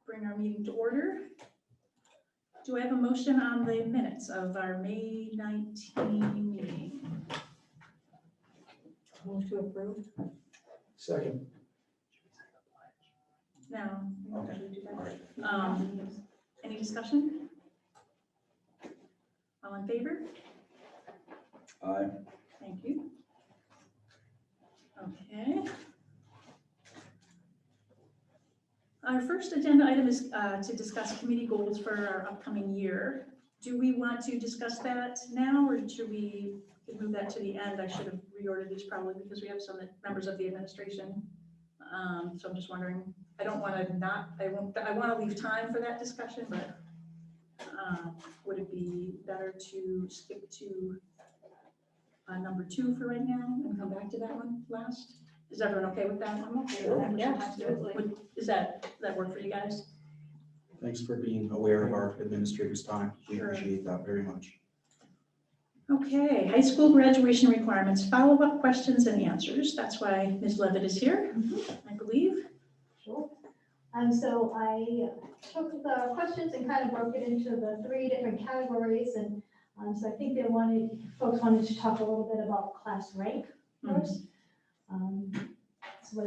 bring our meeting to order. Do I have a motion on the minutes of our May 19 meeting? Move to approve. Second. No. Okay. Should we do that? All right. Any discussion? All in favor? Aye. Thank you. Okay. Our first agenda item is to discuss committee goals for our upcoming year. Do we want to discuss that now, or should we move that to the end? I should have reordered these probably because we have some members of the administration. So I'm just wondering, I don't want to not, I want to leave time for that discussion, but would it be better to skip to number 2 for right now and come back to that one last? Is everyone okay with that? I'm okay with that. Yeah, absolutely. Does that work for you guys? Thanks for being aware of our administrator's time. We Sure. appreciate that very much. Okay, high school graduation requirements, follow-up questions and answers. That's why Ms. Levitt is here, I believe. Sure. So I took the questions and kind of broke it into the 3 different categories. And so I think folks wanted to talk a little bit about class rank first. So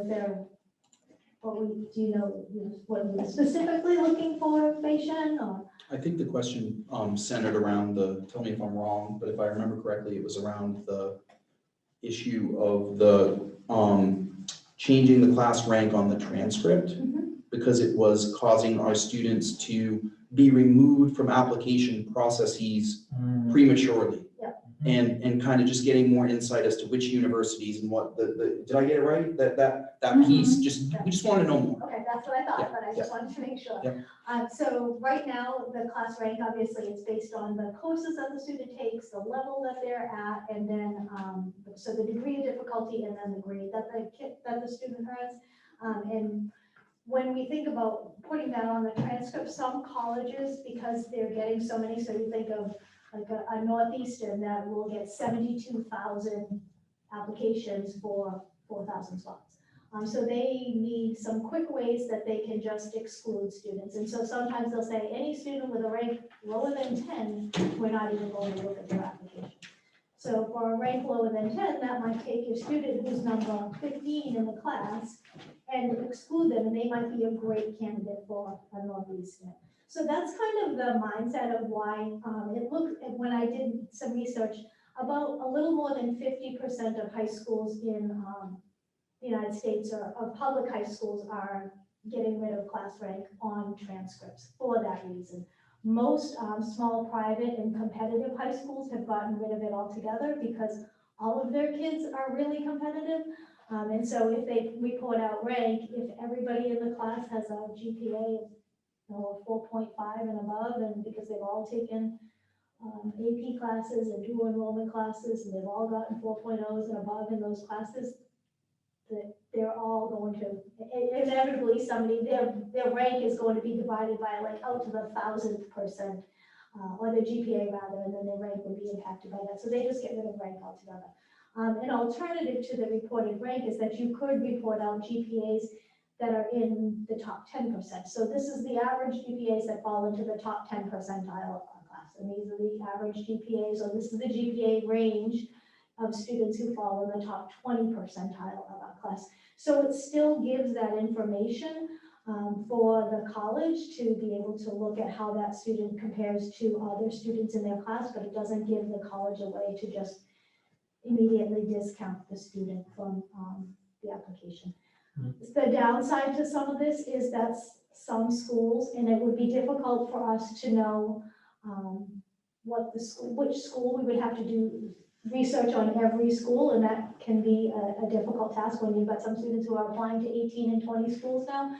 do you know what you're specifically looking for information or? I think the question centered around tell me if I'm wrong, but if I remember correctly, it was around the issue of the changing the class rank on the transcript because it was causing our students to be removed from application processes prematurely. And kind of just getting more insight as to which universities and what did I get it right? That piece, we just want to know more. Okay, that's what I thought, Yeah, but I just wanted to make sure. Yeah. So right now, the class rank, obviously, it's based on the courses that the student takes, the level that they're at, and then, so the degree of difficulty and then the grade that the student earns. And when we think about putting that on the transcript, some colleges, because they're getting so many, so you think of like a Northeastern that will get 72,000 applications for 4,000 spots. So they need some quick ways that they can just exclude students. And so sometimes they'll say any student with a rank lower than 10, we're not even going to look at their application. So for a rank lower than 10, that might take your student who's number 15 in the class and exclude them, and they might be a great candidate for a Northeastern. So that's kind of the mindset of why it looked, when I did some research, about a little more than 50% of high schools in the United States or of public high schools are getting rid of class rank on transcripts for that reason. Most small private and competitive high schools have gotten rid of it altogether because all of their kids are really competitive. And so if they report out rank, if everybody in the class has a GPA of 4.5 and above, and because they've all taken AP classes and dual enrollment classes, and they've all gotten 4.0s and above in those classes, they're all going to, inevitably their rank is going to be divided by like out to the 1,000%, or their GPA rather, and then their rank would be impacted by that. So they just get rid of rank altogether. An alternative to the reported rank is that you could report out GPAs that are in the top 10%. So this is the average GPAs that fall into the top 10 percentile of our class. And these are the average GPAs, or this is the GPA range of students who fall in the top 20 percentile of our class. So it still gives that information for the college to be able to look at how that student compares to other students in their class, but it doesn't give the college a way to just immediately discount the student from the application. The downside to some of this is that some schools, and it would be difficult for us to know which school we would have to do research on every school, and that can be a difficult task when you've got some students who are applying to 18 and 20 schools now,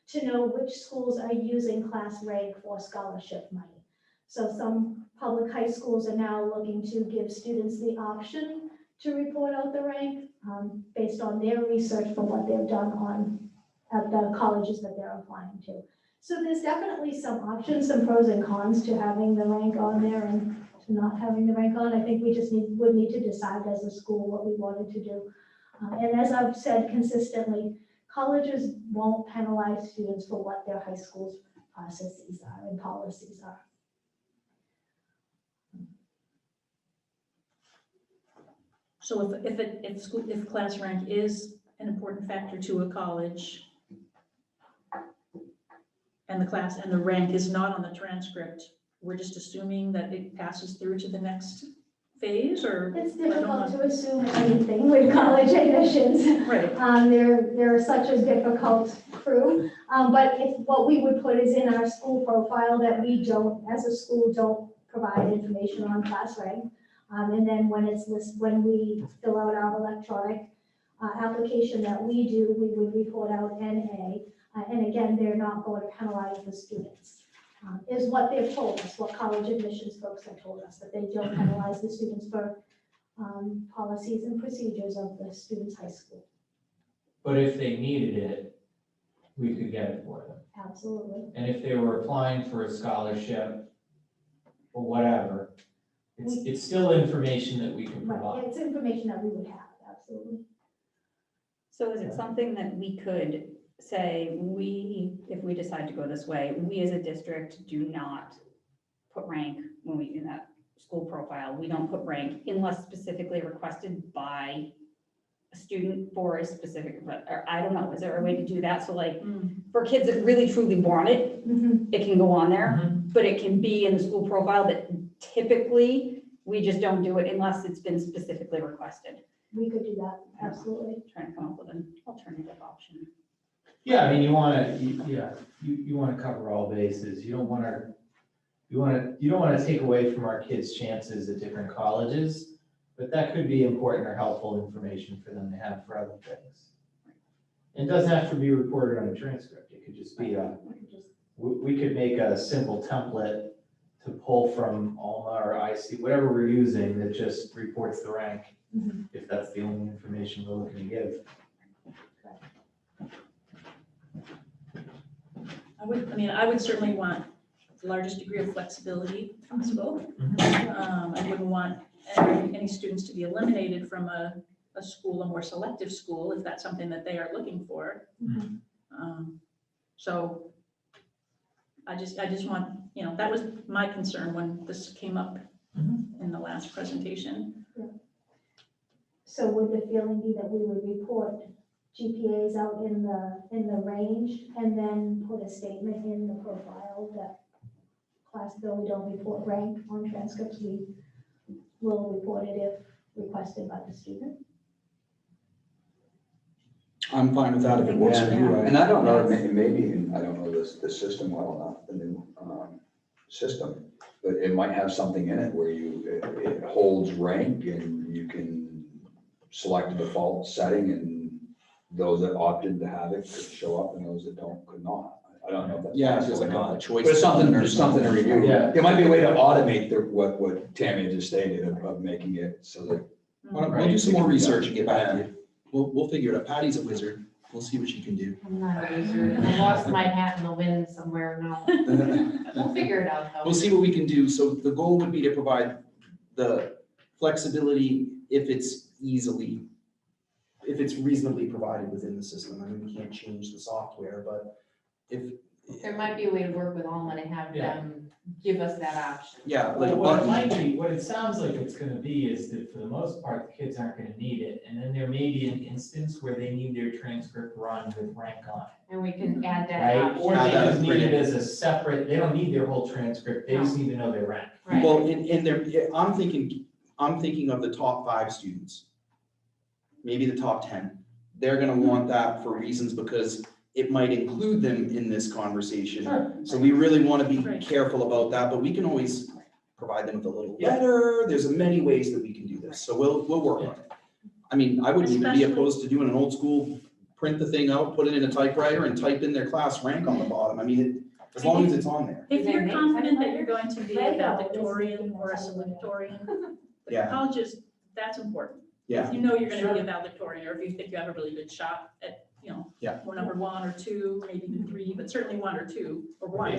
to know which schools are using class rank for scholarship money. So some public high schools are now looking to give students the option to report out the rank based on their research for what they've done at the colleges that they're applying to. So there's definitely some options, some pros and cons to having the rank on there and to not having the rank on. I think we just would need to decide as a school what we wanted to do. And as I've said consistently, colleges won't penalize students for what their high school's processes are and policies are. So if class rank is an important factor to a college, and the rank is not on the transcript, we're just assuming that it passes through to the next phase, or? It's I don't difficult know. to assume anything with college admissions. Right, They're such a difficult crew, but what we would put is in our school profile that we don't, as a school, don't provide information on class rank. And then when we fill out our electronic application that we do, we would report out NA. And again, they're not going to penalize the students, is what they've told us, what college admissions folks have told us, that they don't penalize the students for policies and procedures of the student's high school. But if they needed it, we could get it for them. Absolutely. And if they were applying for a scholarship or whatever, it's still information that we can Right, provide. it's information that we would have, absolutely. So is it something that we could say, if we decide to go this way, we as a district do not put rank when we, in that school profile, we don't put rank unless specifically requested by a student for a specific, or I don't know, is there a way to do that? So like, for kids that really truly want it, it can go on there, but it can be in the school profile that typically we just don't do it unless it's been specifically requested. We could do that, absolutely. Trying to come up with an alternative option. Yeah, I mean, you wanna cover all bases. You don't wanna take away from our kids' chances at different colleges, but that could be important or helpful information for them to have for other things. It doesn't have to be reported on a transcript. It could just be we could make a simple template to pull from Alma or IC, whatever we're using, that just reports the rank, if that's the only information we're looking to give. I would certainly want the largest degree of flexibility possible. I wouldn't want any students to be eliminated from a school, a more selective school, if that's something that they are looking for. So I just want, that was my concern when this came up in the last presentation. So would the feeling be that we would report GPAs out in the range and then put a statement in the profile that class, though we don't report rank on transcripts, we will report it if requested by the student? I'm fine with that if it works for you, right? And I don't know, maybe, I don't know the system well enough, the new system, but it might have something in it where it holds rank and you can select a default setting, and those that opted to have it could show up and those that don't could not. I don't know if that's. Yeah, it's possible like or a not. choice. But it's something to review. Yeah. It might be a way to automate what Tammy just stated of making it so that. We'll do some more research and get back to you. We'll figure it out. Patty's a wizard. We'll see what she can do. I'm not a wizard. I lost my hat in the wind somewhere now. We'll figure it out though. We'll see what we can do. So the goal would be to provide the flexibility if it's reasonably provided within the system. I mean, we can't change the software, but if. There might be a way to work with Alma to have them give us that option. Yeah, like a Well, button. what it sounds like it's gonna be is that for the most part, the kids aren't gonna need it. And then there may be an instance where they need their transcript run with rank on it, And we can add that right? Or option. they Add that just need print it in. as a separate, they don't need their whole transcript, they just need to know their rank. Right. Well, in there, I'm thinking of the top 5 students, maybe the top 10. They're gonna want that for reasons because it might include them in this conversation. Sure. So we really want to be Right. careful about that, but we can always provide them with a little letter. There's many ways that we can do this, so we'll work on it. I mean, I wouldn't even be Especially- opposed to doing an old school, print the thing out, put it in a typewriter and type in their class rank on the bottom. I mean, as long as it's on there. If you're They make confident that typewriter? you're going to be a Right now, valedictorian it's or a making a salutatorian, the Yeah. colleges, that's important. Yeah. If you know you're gonna be Sure. a valedictorian, or if you think you have a really good shot at, Yeah. or number 1 or 2, maybe even 3, but certainly 1 or 2, or 1.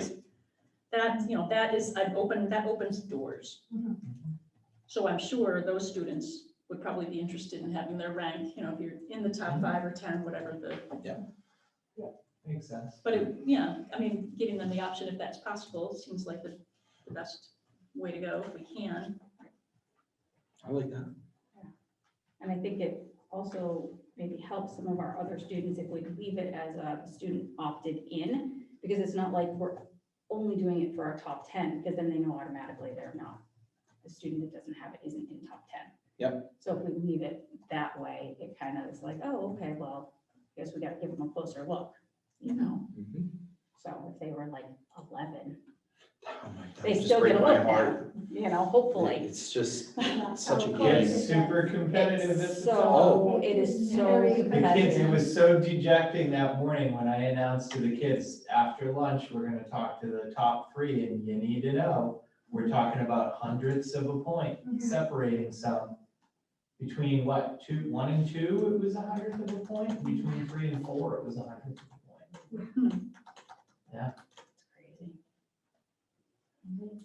That opens doors. So I'm sure those students would probably be interested in having their rank, if you're in the top 5 or 10, whatever the. Yeah. Makes sense. But it, yeah, I mean, giving them the option if that's possible seems like the best way to go if we can. I like that. And I think it also maybe helps some of our other students if we leave it as a student opted in, because it's not like we're only doing it for our top 10, because then they know automatically they're not, the student that doesn't have it isn't in top 10. Yep. So if we leave it that way, it kind of is like, oh, okay, well, I guess we got to give them a closer look, you know? Mhm. So if they were like 11, Oh my God, they just still break get a my look heart. at, you know, hopefully. It's just That's such how a it good. It's goes. super competitive at the top. So, it is so Very The kids, it competitive. was so dejecting that morning when I announced to the kids, after lunch, we're gonna talk to the top 3, and you need to know, we're talking about hundredths of a point separating some. Between what, 1 and 2, it was 100th of a point, between 3 and 4, it was 100th of a point. Crazy.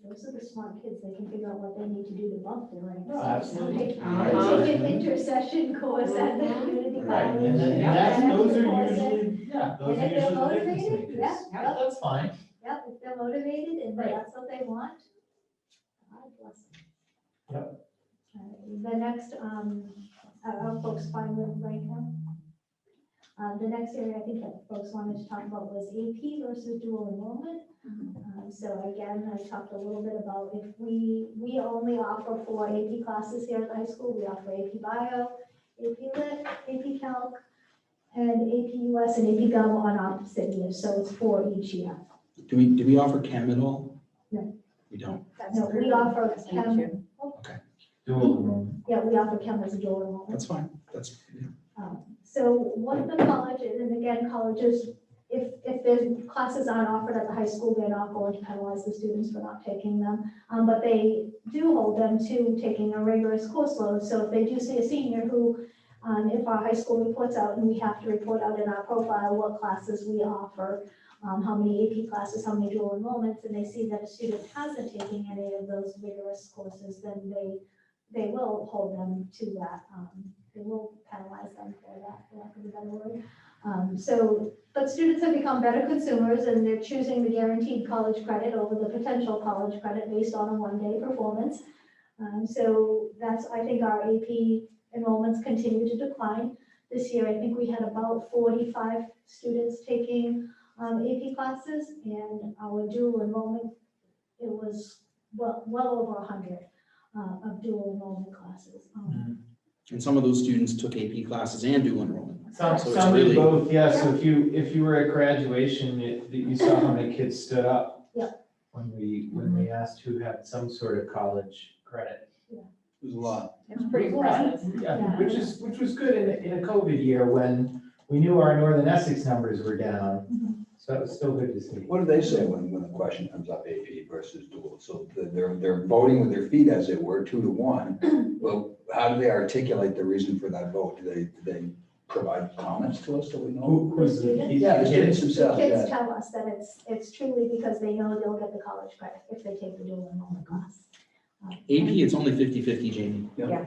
Those are the smart kids, they can figure out what they need to do to bump their ranks. Oh, absolutely. Uh-huh. Take an intercession course at the community Right, college. and then, Yeah. that's, those are Course usually, yeah, those And are if they're usually the difference motivated, makers. yeah. That's fine. Yep, if they're motivated and Right. that's what they want, God bless them. Yep. The next, are folks fine with right now? The next area I think that folks wanted to talk about was AP versus dual enrollment. So again, I talked a little bit about if we only offer 4 AP classes here at the high school. We offer AP Bio, AP Lit, AP Calc, and AP US and AP Gov on opposite years, so it's 4 each year. Do we offer chem at all? No. We don't. No, we offer That's an chem, issue. Dual enrollment. yeah, we offer chem as a dual enrollment. That's fine. That's, So what the colleges, and again, colleges, if the classes aren't offered at the high school, they're not going to penalize the students for not taking them. But they do hold them to taking a rigorous course load. So if they do see a senior who, if our high school reports out, and we have to report out in our profile what classes we offer, how many AP classes, how many dual enrollments, and they see that a student hasn't taken any of those rigorous courses, then they will hold them to that. They will penalize them for that, for lack of a better word. But students have become better consumers and they're choosing the guaranteed college credit over the potential college credit based on a one-day performance. So that's, I think our AP enrollments continue to decline. This year, I think we had about 45 students taking AP classes, and our dual enrollment, it was well over 100 of dual enrollment classes. and some of those students took AP classes and dual enrollment. Some, So it's some did really- both, yeah, so if you were at graduation, you saw how many kids stood up. Yeah. When we asked who had some sort of college credit. It was a lot. It's pretty impressive. Yeah, Yeah. which was good in a COVID year when we knew our Northern Essex numbers were down. So it was still good to see. What do they say when the question comes up, AP versus dual? So they're voting with their feet, as it were, 2 to 1. Well, how do they articulate the reason for that vote? Do they provide comments to us that we know? Who's the Yeah, the students kids? The themselves, kids yeah. tell us that it's truly because they know they'll get the college credit if they take the dual enrollment class. AP, it's only 50-50, Jamie. Yeah,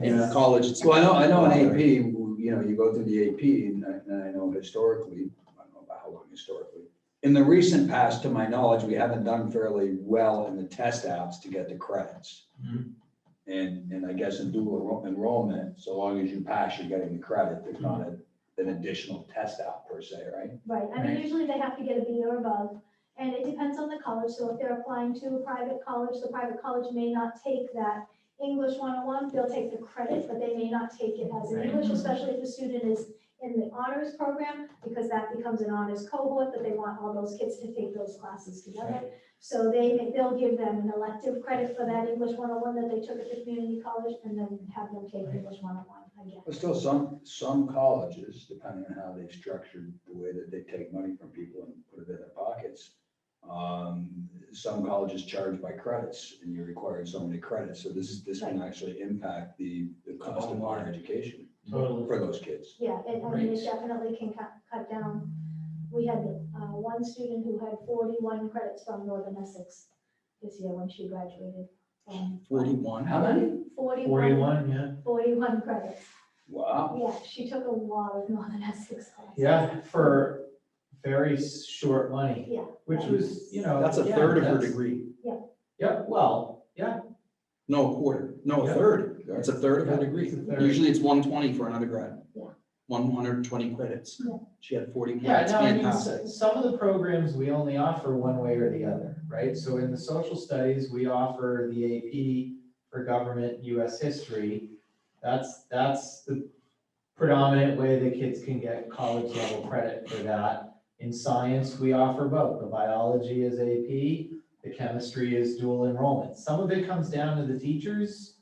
In it's, college, it's. Well, I know in AP, you go through the AP, and I know historically, I don't know about how long historically. In the recent past, to my knowledge, we haven't done fairly well in the test apps to get the credits. Mhm. And I guess in dual enrollment, so long as you pass, you're getting the credit. There's not an additional test out per se, right? right, I mean, Right. usually they have to get a B or above, and it depends on the college, so if they're applying to a private college, the private college may not take that English 101, they'll take the credit, but they may not take it as an Right. English, especially if the student is in the honors program, because that becomes an honors cohort, that they want all those kids to take those classes together. So they'll give them an elective credit for that English 101 that they took at the community college, and then have them take English 101 again. But still, some colleges, depending on how they've structured the way that they take money from people and put it in their pockets, some colleges charge by credits, and you're required so many credits. So this can actually impact the cost of higher education Totally. for those kids. Yeah, I mean, Right. it definitely can cut down. We had one student who had 41 credits from Northern Essex this year when she graduated. 41. How many? 41, yeah. 41 credits. Wow. Yeah, she took a lot of Northern Essex classes. Yeah, for very short money, Yeah. which was, you know. That's a again, third of her that's- degree. Yep, well, yeah. No, a quarter. No, a Yeah. third. It's a third of her Yeah, degree. it's a third. Usually it's 120 for an undergrad. Yeah. 120 credits. Yeah. She had 40 Yeah, credits. no, I mean, Fantastic. some of the programs we only offer one way or the other, right? So in the social studies, we offer the AP for government, US history. That's the predominant way that kids can get college level credit for that. In science, we offer both. The biology is AP, the chemistry is dual enrollment. Some of it comes down to the teachers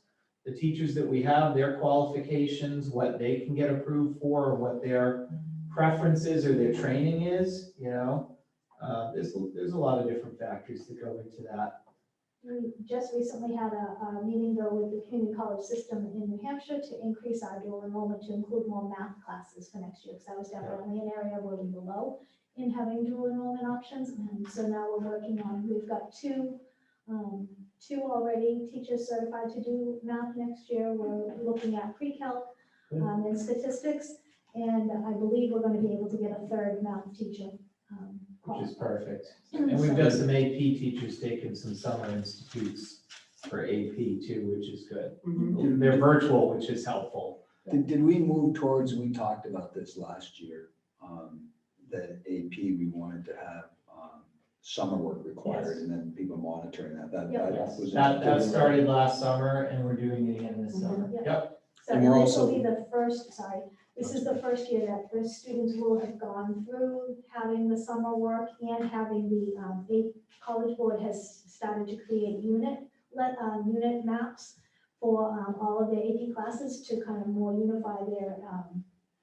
that we have, their qualifications, what they can get approved for, or what their preferences or their training is, you know? There's a lot of different factors that go into that. We just recently had a meeting though with the community college system in New Hampshire to increase our dual enrollment to include more math classes for next year, because that was definitely an area where we were low in having dual enrollment options. And so now we're working on, we've got two already teachers certified to do math next year. We're looking at pre-calc and statistics, and I believe we're going to be able to get a third math teacher. Which is qualified. perfect. And we've got some AP teachers taking some summer institutes for AP too, which is good. Mhm. They're virtual, which is helpful. Did we move towards, we talked about this last year, that AP, we wanted to have summer work required, Yes. and then people monitoring that. That Yes, was. that started last summer and we're doing it again this summer. Yeah. Yep, So And we're this will also- be the first, this is the first year that the students will have gone through having the summer work and having the College Board has started to create unit maps for all of their AP classes to kind of more unify their,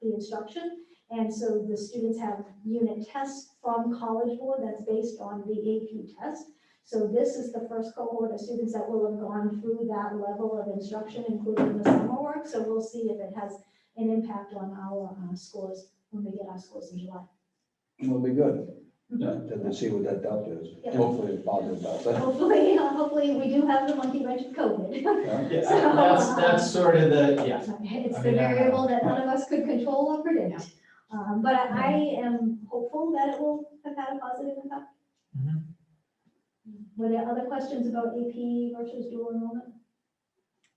the instruction. And so the students have unit tests from College Board that's based on the AP test. So this is the first cohort of students that will have gone through that level of instruction, including the summer work. So we'll see if it has an impact on our scores when we get our scores in July. It'll be good Mhm. to see what that delta is. Yeah. Hopefully it's positive delta. Hopefully, we do have the monkey wrench of COVID. yeah, So, that's sort of the, yeah. It's I the mean, I don't variable know. that none of us could control or predict. But I am hopeful that it will have had a positive impact. Mhm. Were there other questions about AP versus dual enrollment?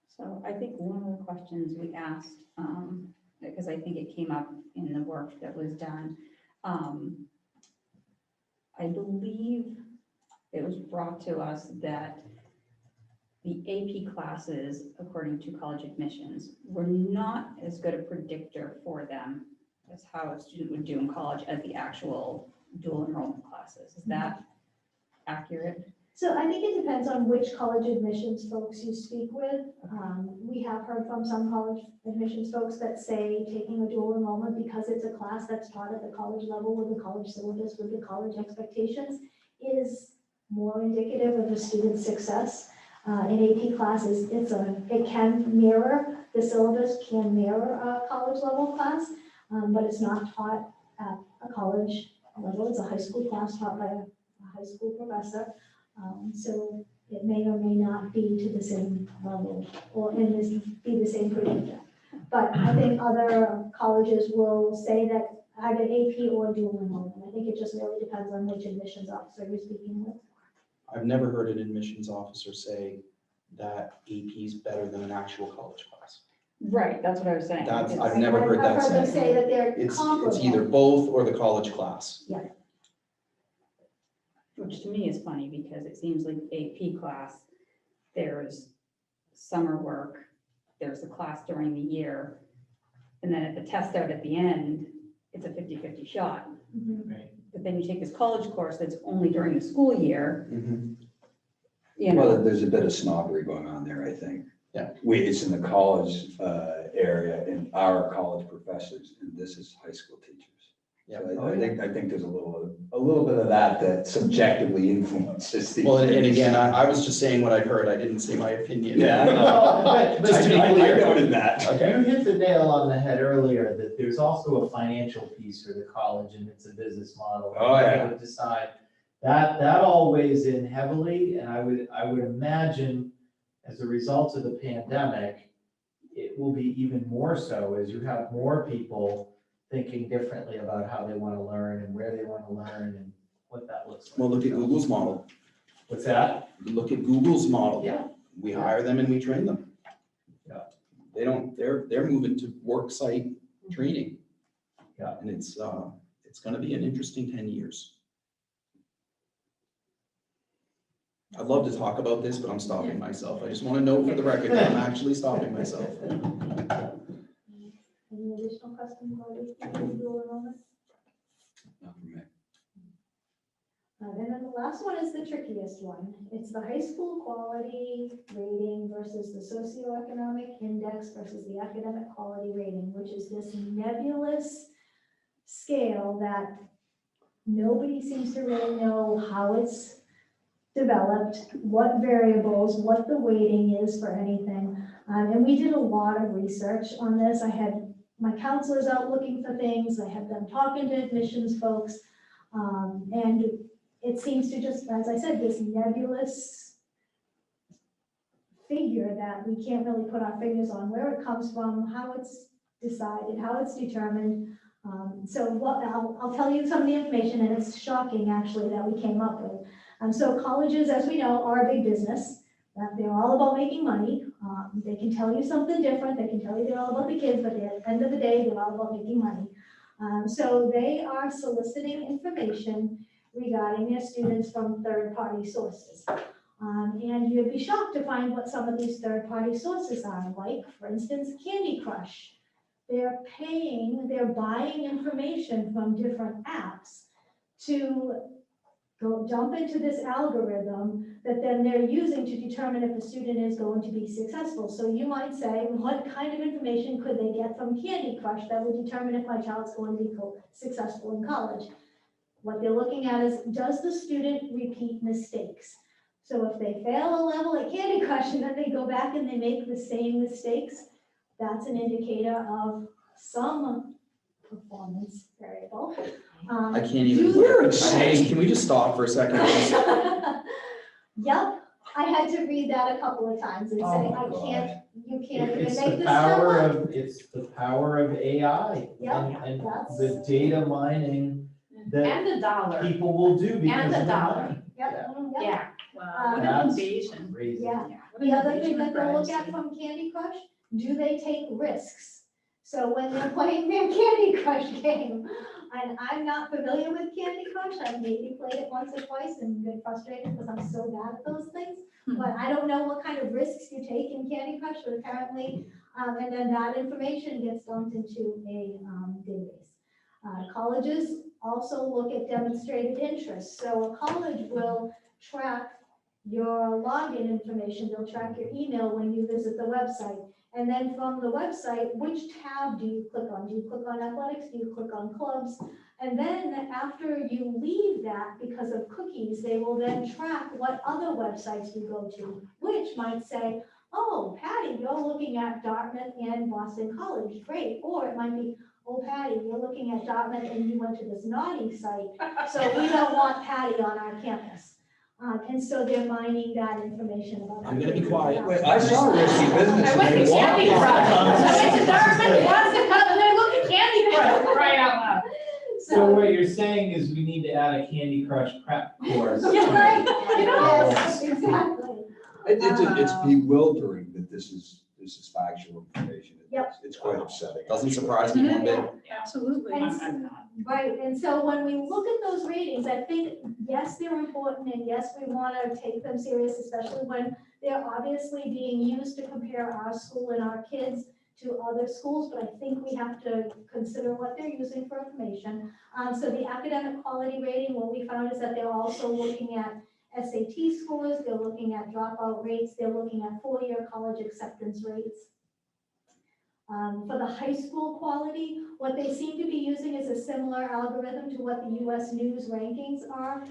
So I think one of the questions we asked, because I think it came up in the work that was done, I believe it was brought to us that the AP classes, according to college admissions, were not as good a predictor for them as how a student would do in college as the actual dual enrollment classes. Is that accurate? So I think it depends on which college admissions folks you speak with. We have heard from some college admissions folks that say taking a dual enrollment because it's a class that's taught at the college level with the college syllabus, with the college expectations, is more indicative of the student's success. In AP classes, it can mirror, the syllabus can mirror a college level class, but it's not taught at a college level. It's a high school class taught by a high school professor. So it may or may not be to the same level or be the same predictor. But I think other colleges will say that either AP or dual enrollment. I think it just really depends on which admissions officer you're speaking with. I've never heard an admissions officer say that AP is better than an actual college class. Right, that's what I was saying. That's- It's- I've never heard that I've heard them said. say that they're It's comparable. either both or the college class. Which to me is funny because it seems like AP class, there's summer work, there's a class during the year, and then at the test out at the end, it's a 50-50 shot. Mhm. Right. But then you take this college course that's only during the school year, Mhm. you Well, know. there's a bit of snobbery going on there, I think. Yeah. It's in the college area and our college professors, and this is high school teachers. Yeah. So I think there's a little bit of that subjectively influences the. Well, and again, I was just saying what I've heard. I didn't say my opinion. Yeah. But Just to be I clear. noted that. You hit the nail on the head earlier, that there's also a financial piece for the college and it's a business model. Oh, yeah. They would decide, that all weighs in heavily, and I would imagine as a result of the pandemic, it will be even more so as you have more people thinking differently about how they want to learn and where they want to learn and what that looks like. Well, look at Google's model. What's that? Look at Google's model. Yeah. We hire them and we train them. Yeah. They're moving to work site training. Yeah. And it's gonna be an interesting 10 years. I'd love to talk about this, but I'm stopping myself. I just want to note for the record that I'm actually stopping myself. Any additional questions about the dual enrollment? Not for me. And then the last one is the trickiest one. It's the high school quality rating versus the socioeconomic index versus the academic quality rating, which is this nebulous scale that nobody seems to really know how it's developed, what variables, what the weighting is for anything. And we did a lot of research on this. I had my counselors out looking for things. I had them talking to admissions folks. And it seems to just, as I said, this nebulous figure that we can't really put our fingers on where it comes from, how it's decided, how it's determined. So what I'll tell you some of the information, and it's shocking actually that we came up with. So colleges, as we know, are a big business. They're all about making money. They can tell you something different. They can tell you they're all about the kids, but at the end of the day, they're all about making money. So they are soliciting information regarding their students from third-party sources. And you'd be shocked to find what some of these third-party sources are, like, for instance, Candy Crush. They're buying information from different apps to go jump into this algorithm that then they're using to determine if a student is going to be successful. So you might say, what kind of information could they get from Candy Crush that would determine if my child's going to be successful in college? What they're looking at is, does the student repeat mistakes? So if they fail a level at Candy Crush and then they go back and they make the same mistakes, that's an indicator of some performance variable. I can't even. Can we just stop for a second? Yep, I had to read that a couple of times and say, you can't even It's make the this power stuff up. it's the power of AI Yep, and that's- the data mining that And the dollar. people will do because And the of the dollar. money. Yep, yep. Yeah. Wow, what That's an invasion. Crazy. Yeah. What The an other thing invasion of that they'll look at privacy. from Candy Crush, do they take risks? So when they're playing their Candy Crush game, and I'm not familiar with Candy Crush, I've maybe played it once or twice and been frustrated because I'm so bad at those things. But I don't know what kind of risks you take in Candy Crush, but apparently, and then that information gets dumped into a database. Colleges also look at demonstrated interest. So a college will track your login information, they'll track your email when you visit the website. And then from the website, which tab do you click on? Do you click on athletics? Do you click on clubs? And then after you leave that, because of cookies, they will then track what other websites you go to, which might say, oh, Patty, you're looking at Dartmouth and Boston College, great. Or it might be, oh, Patty, you're looking at Dartmouth and you went to this naughty site, so we don't want Patty on our campus. And so they're mining that information about. I'm gonna be quiet. Wait, I saw risky business. I went and to they Candy walked Crush. on. I went to Dartmouth, Boston College, and I looked at Candy Crush right out loud. So what you're saying is we need to add a Candy Crush prep course. Yeah, right. You know? Yes, exactly. It's bewildering that this is factual information. Yep. It's quite upsetting. Doesn't surprise me one bit. Absolutely. And right, and so when we look at those ratings, I think, yes, they're important, and yes, we want to take them serious, especially when they're obviously being used to compare our school and our kids to other schools, but I think we have to consider what they're using for information. So the academic quality rating, what we found is that they're also looking at SAT scores, they're looking at dropout rates, they're looking at four-year college acceptance rates. For the high school quality, what they seem to be using is a similar algorithm to what the US News rankings are.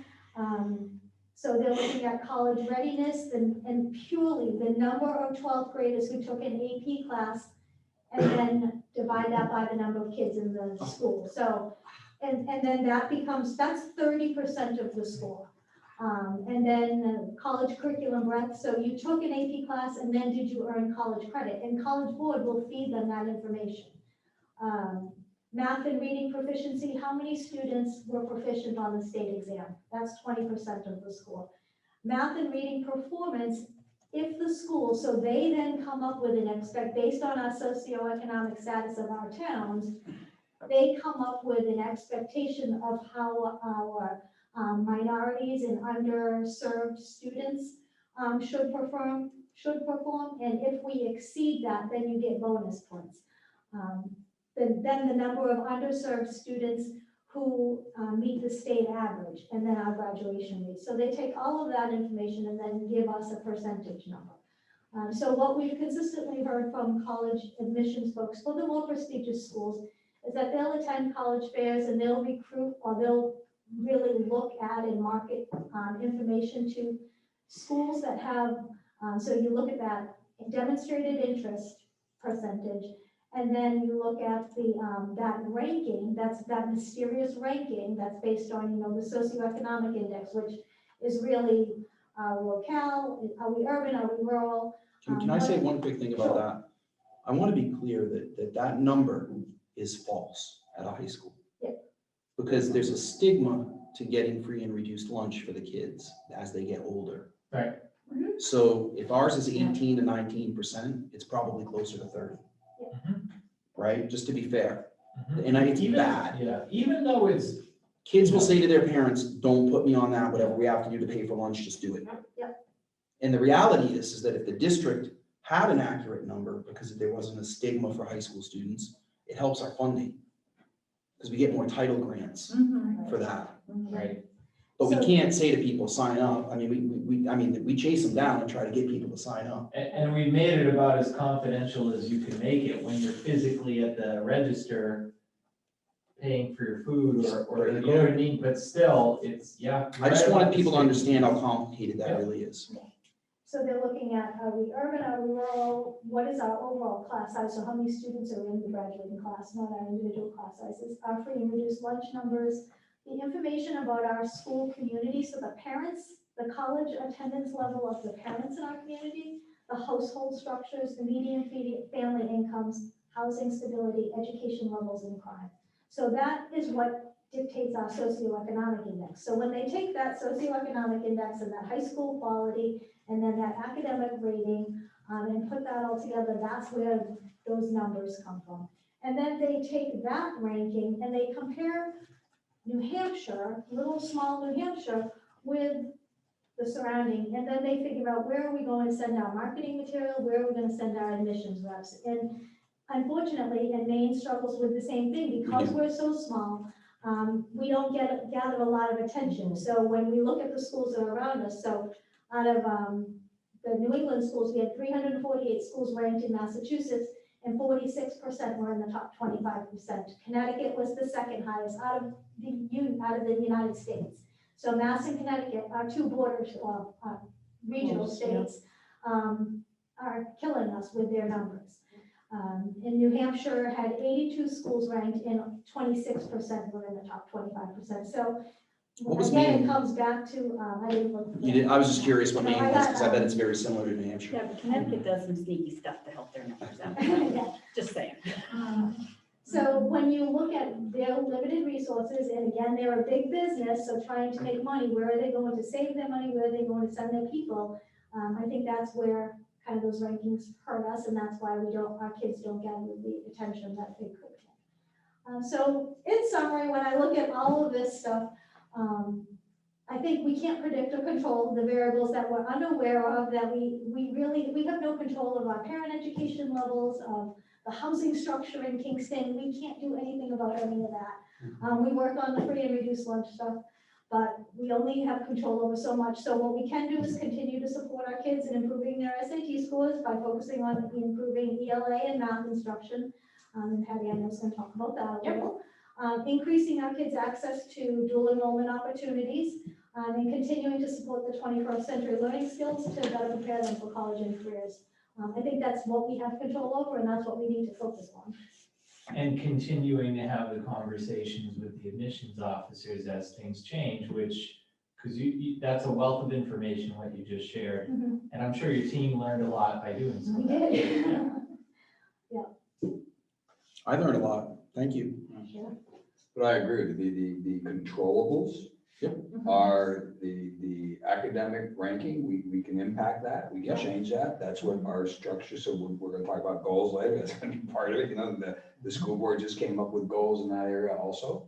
So they're looking at college readiness and purely the number of 12th graders who took an AP class and then divide that by the number of kids in the school. So, and then that's 30% of the score. And then college curriculum breadth, so you took an AP class and then did you earn college credit? And College Board will feed them that information. Math and reading proficiency, how many students were proficient on the state exam? That's 20% of the score. Math and reading performance, if the school, so they then come up with based on our socioeconomic status of our towns, they come up with an expectation of how our minorities and underserved students should perform, and if we exceed that, then you get bonus points. Then the number of underserved students who meet the state average, and then our graduation rate. So they take all of that information and then give us a percentage number. So what we've consistently heard from college admissions folks for the more prestigious schools is that they'll attend college fairs and they'll recruit, or they'll really look at and market information to schools that have, so you look at that demonstrated interest percentage, and then you look at the that ranking, that's that mysterious ranking that's based on, you know, the socioeconomic index, which is really locale, are we urban, are we rural? Can I say one quick thing about that? I want to be clear that number is false at a high school. Yeah. Because there's a stigma to getting free and reduced lunch for the kids as they get older. Right. So if ours is 18 to 19%, it's probably closer to 30. Mhm. Right? Just to be fair. Mhm. And it's Even- bad. Yeah, even though it's, Kids will say to their parents, don't put me on that, whatever we have to do to pay for lunch, just do it. Yep. And the reality is that if the district had an accurate number, because there wasn't a stigma for high school students, it helps our funding. Because we get more title grants for that. right, But we So- can't say to people, sign up. I mean, we chase them down and try to get people to sign up. and we made it about as confidential as you can make it when you're physically at the register paying for your food or, you know what I mean, but still, it's, yeah. I just right wanted about people to the understand how stigma. complicated that really is. So they're looking at, are we urban, are we rural? What is our overall class size? So how many students are in the graduating class, not our individual class sizes, our free and reduced lunch numbers, the information about our school community, so the parents, the college attendance level of the parents in our community, the household structures, the median family incomes, housing stability, education levels, and crime. So that is what dictates our socioeconomic index. So when they take that socioeconomic index and that high school quality and then that academic rating and put that all together, that's where those numbers come from. And then they take that ranking and they compare New Hampshire, little small New Hampshire, with the surrounding, and then they figure out where are we going to send our marketing material, where are we going to send our admissions reps. And unfortunately, and Maine struggles with the same thing because we're so small. We don't gather a lot of attention. So when we look at the schools that are around us, so out of the New England schools, we had 348 schools ranked in Massachusetts, and 46% were in the top 25%. Connecticut was the second highest out of the United States. So Mass and Connecticut, our two borders, regional states, are killing us with their numbers. In New Hampshire had 82 schools ranked and 26% were in the top 25%. So What was again, Maine? it comes back to, I didn't look. You did, I was just curious what No, Maine I was, got, because I bet it's very similar to New Hampshire. Yeah, but Connecticut does some sneaky stuff to help their numbers out. Yeah. Just saying. So when you look at their limited resources, and again, they're a big business, so trying to make money, where are they going to save their money, where are they going to send their people? I think that's where kind of those rankings hurt us, and that's why our kids don't get the attention that they could get. So in summary, when I look at all of this stuff, I think we can't predict or control the variables that we're unaware of, that we have no control of our parent education levels, of the housing structure in Kingston. We can't do anything about any of that. We work on the free and reduced lunch stuff, but we only have control over so much. So what we can do is continue to support our kids in improving their SAT scores by focusing on improving ELA and math instruction. And Patty, I know is going to talk about that a little. Increasing our kids' access to dual enrollment opportunities, and continuing to support the 21st century learning skills to better prepare them for college and careers. I think that's what we have control over, and that's what we need to focus on. And continuing to have the conversations with the admissions officers as things change, which, because that's a wealth of information, what you just shared. And I'm sure your team learned a lot by doing so. We did. I learned a lot. Thank you. But I agree with you, the controllables are the academic ranking, we can impact that, we can change that, that's what our structure, so we're gonna talk about goals later, that's gonna be part of it, you know, the school board just came up with goals in that area also,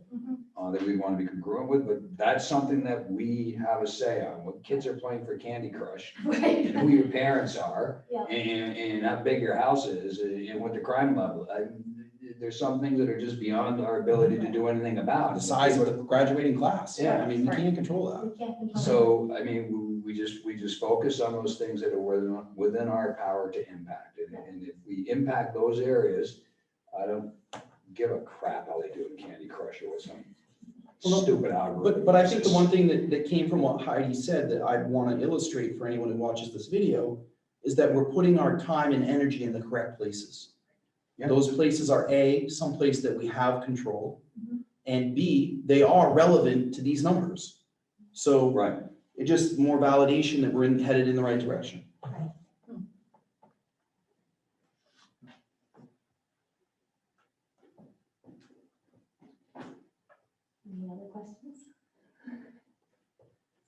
that we want to be congruent with, but that's something that we have a say on, when kids are playing for Candy Crush, Right. and who your parents are, Yeah. and how big your house is, and what the crime level, there's some things that are just beyond our ability to do anything about. The size of the graduating class. Yeah. I mean, you can't control that. We can't control. So, I mean, we just focus on those things that are within our power to impact. And if we impact those areas, I don't give a crap how they do in Candy Crush or some stupid algorithm. But I think the one thing that came from what Heidi said that I'd want to illustrate for anyone who watches this video is that we're putting our time and energy in the correct places. Yeah. Those places are A, someplace that we have control, and B, they are relevant to these numbers. So Right. it just more validation that we're headed in the right direction. Any other questions?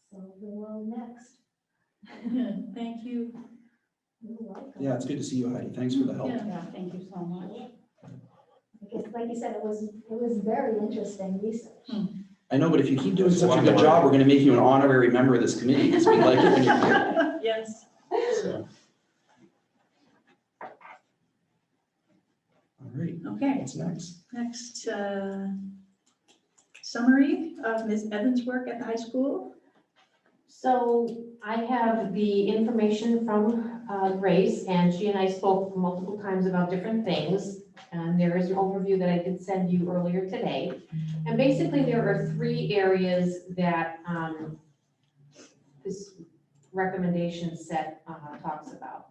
So we will next. Thank you. You're welcome. Yeah, it's good to see you, Heidi. Thanks for the help. Yeah. Yeah, thank you so much. I guess, like you said, it was very interesting research. I know, but if you keep doing such a good job, we're gonna make you an honorary member of this committee, because we like it when you're here. Yes. So. All right, Okay, what's next? next, summary of Ms. Evans' work at the high school. So I have the information from Grace, and she and I spoke multiple times about different things. And there is an overview that I did send you earlier today. And basically, there are 3 areas that this recommendation set talks about.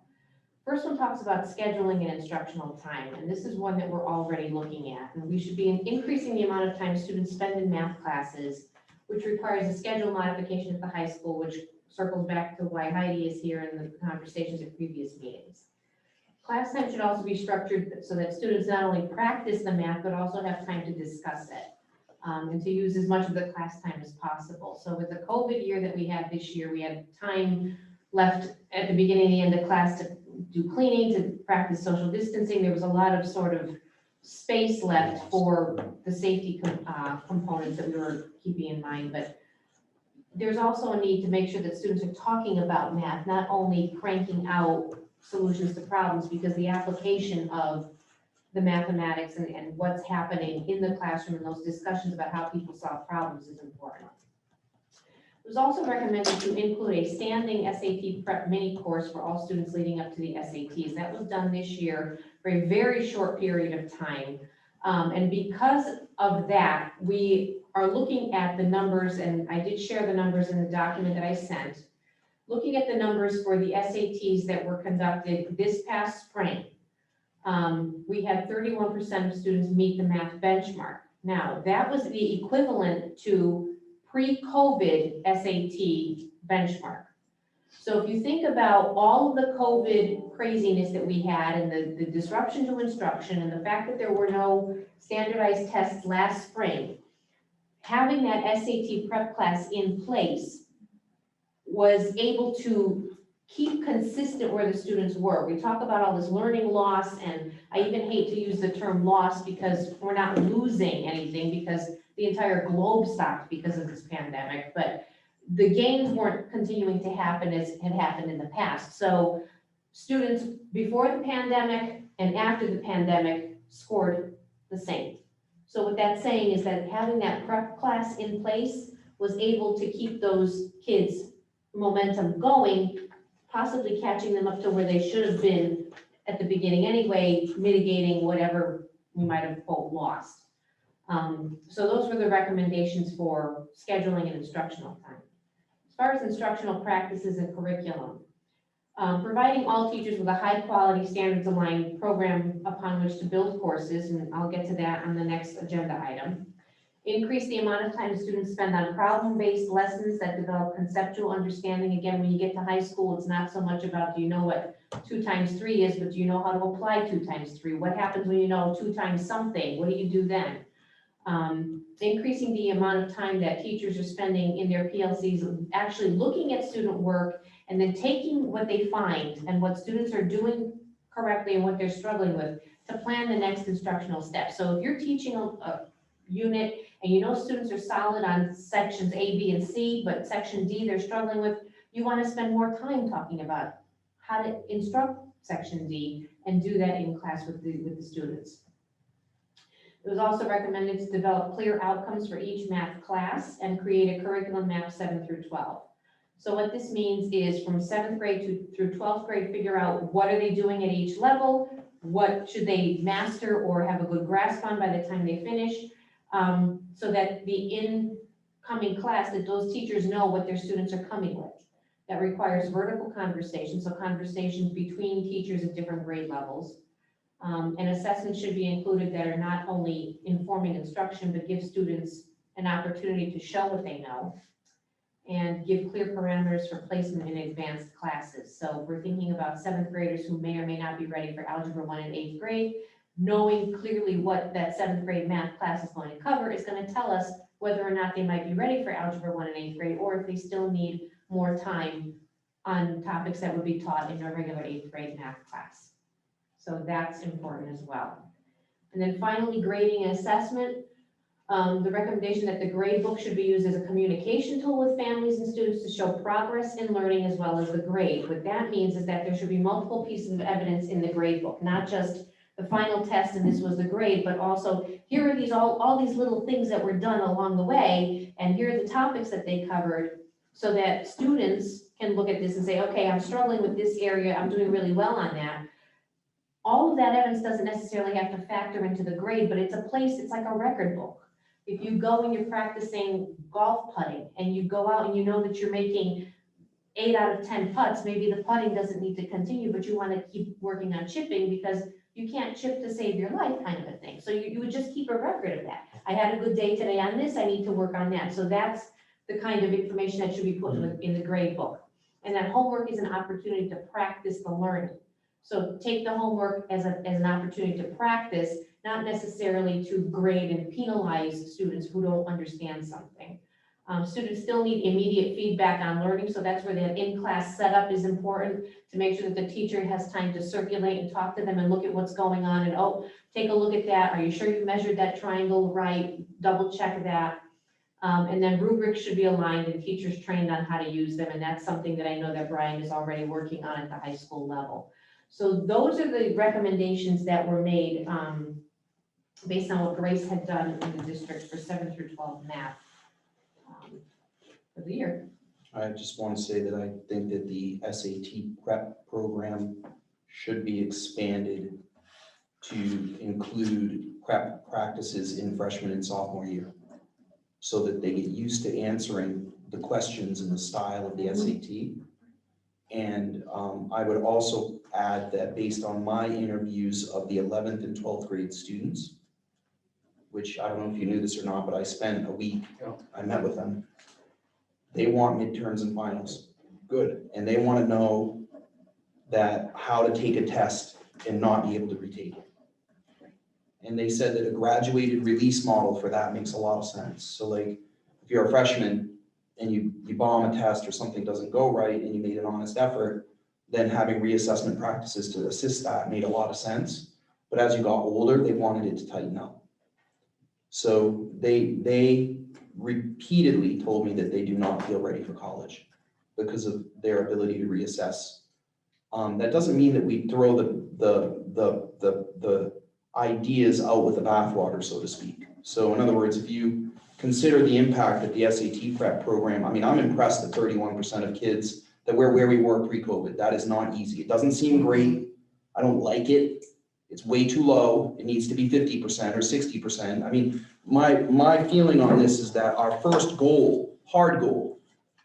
First one talks about scheduling and instructional time, and this is one that we're already looking at. And we should be increasing the amount of time students spend in math classes, which requires a schedule modification at the high school, which circles back to why Heidi is here in the conversations at previous meetings. Class time should also be structured so that students not only practice the math, but also have time to discuss it, and to use as much of the class time as possible. So with the COVID year that we had this year, we had time left at the beginning and the end of class to do cleaning, to practice social distancing. There was a lot of sort of space left for the safety components that we were keeping in mind, but there's also a need to make sure that students are talking about math, not only cranking out solutions to problems, because the application of the mathematics and what's happening in the classroom and those discussions about how people solve problems is important. It was also recommended to include a standing SAT prep mini course for all students leading up to the SATs. That was done this year for a very short period of time. And because of that, we are looking at the numbers, and I did share the numbers in the document that I sent. Looking at the numbers for the SATs that were conducted this past spring, we had 31% of students meet the math benchmark. Now, that was the equivalent to pre-COVID SAT benchmark. So if you think about all of the COVID craziness that we had and the disruption to instruction and the fact that there were no standardized tests last spring, having that SAT prep class in place was able to keep consistent where the students were. We talk about all this learning loss, and I even hate to use the term loss because we're not losing anything because the entire globe stopped because of this pandemic, but the gains weren't continuing to happen as had happened in the past. So students before the pandemic and after the pandemic scored the same. So what that's saying is that having that prep class in place was able to keep those kids' momentum going, possibly catching them up to where they should have been at the beginning anyway, mitigating whatever we might have quote lost. So those were the recommendations for scheduling and instructional time. As far as instructional practices and curriculum, providing all teachers with a high quality standards aligned program upon which to build courses, and I'll get to that on the next agenda item. Increase the amount of time students spend on problem-based lessons that develop conceptual understanding. Again, when you get to high school, it's not so much about do you know what 2 times 3 is, but do you know how to apply 2 times 3? What happens when you know 2 times something? What do you do then? Increasing the amount of time that teachers are spending in their PLCs, actually looking at student work and then taking what they find and what students are doing correctly and what they're struggling with to plan the next instructional step. So if you're teaching a unit and you know students are solid on sections A, B, and C, but section D they're struggling with, you want to spend more time talking about how to instruct section D and do that in class with the students. It was also recommended to develop clear outcomes for each math class and create a curriculum map 7 through 12. So what this means is from 7th grade through 12th grade, figure out what are they doing at each level, what should they master or have a good grasp on by the time they finish, so that the incoming class, that those teachers know what their students are coming with. That requires vertical conversation, so conversations between teachers at different grade levels. And assessments should be included that are not only informing instruction, but give students an opportunity to show what they know and give clear parameters for placement in advanced classes. So we're thinking about 7th graders who may or may not be ready for Algebra 1 in 8th grade. Knowing clearly what that 7th grade math class is going to cover is going to tell us whether or not they might be ready for Algebra 1 in 8th grade, or if they still need more time on topics that would be taught in a regular 8th grade math class. So that's important as well. And then finally, grading and assessment. The recommendation that the grade book should be used as a communication tool with families and students to show progress in learning as well as the grade. What that means is that there should be multiple pieces of evidence in the grade book, not just the final test and this was the grade, but also here are these all these little things that were done along the way, and here are the topics that they covered, so that students can look at this and say, okay, I'm struggling with this area, I'm doing really well on that. All of that evidence doesn't necessarily have to factor into the grade, but it's a place, it's like a record book. If you go and you're practicing golf putting and you go out and you know that you're making 8 out of 10 putts, maybe the putting doesn't need to continue, but you want to keep working on chipping because you can't chip to save your life, kind of a thing. So you would just keep a record of that. I had a good day today on this, I need to work on that. So that's the kind of information that should be put in the grade book. And that homework is an opportunity to practice the learning. So take the homework as an opportunity to practice, not necessarily to grade and penalize students who don't understand something. Students still need immediate feedback on learning, so that's where that in-class setup is important, to make sure that the teacher has time to circulate and talk to them and look at what's going on and, oh, take a look at that. Are you sure you measured that triangle right? Double check that. And then rubrics should be aligned and teachers trained on how to use them, and that's something that I know that Brian is already working on at the high school level. So those are the recommendations that were made based on what Grace had done in the district for 7 through 12 math for the year. I just want to say that I think that the SAT prep program should be expanded to include prep practices in freshman and sophomore year, so that they get used to answering the questions in the style of the SAT. And I would also add that based on my interviews of the 11th and 12th grade students, which I don't know if you knew this or not, but I spent a week, I met with them. They want midterms and finals. Good. And they want to know that how to take a test and not be able to retake it. And they said that a graduated release model for that makes a lot of sense. So like, if you're a freshman and you bomb a test or something doesn't go right and you made an honest effort, then having reassessment practices to assist that made a lot of sense. But as you got older, they wanted it to tighten up. So they repeatedly told me that they do not feel ready for college because of their ability to reassess. That doesn't mean that we throw the ideas out with the bathwater, so to speak. So in other words, if you consider the impact that the SAT prep program, I mean, I'm impressed that 31% of kids that we're where we were pre-COVID. That is not easy. It doesn't seem great. I don't like it. It's way too low. It needs to be 50% or 60%. I mean, my feeling on this is that our first goal, hard goal,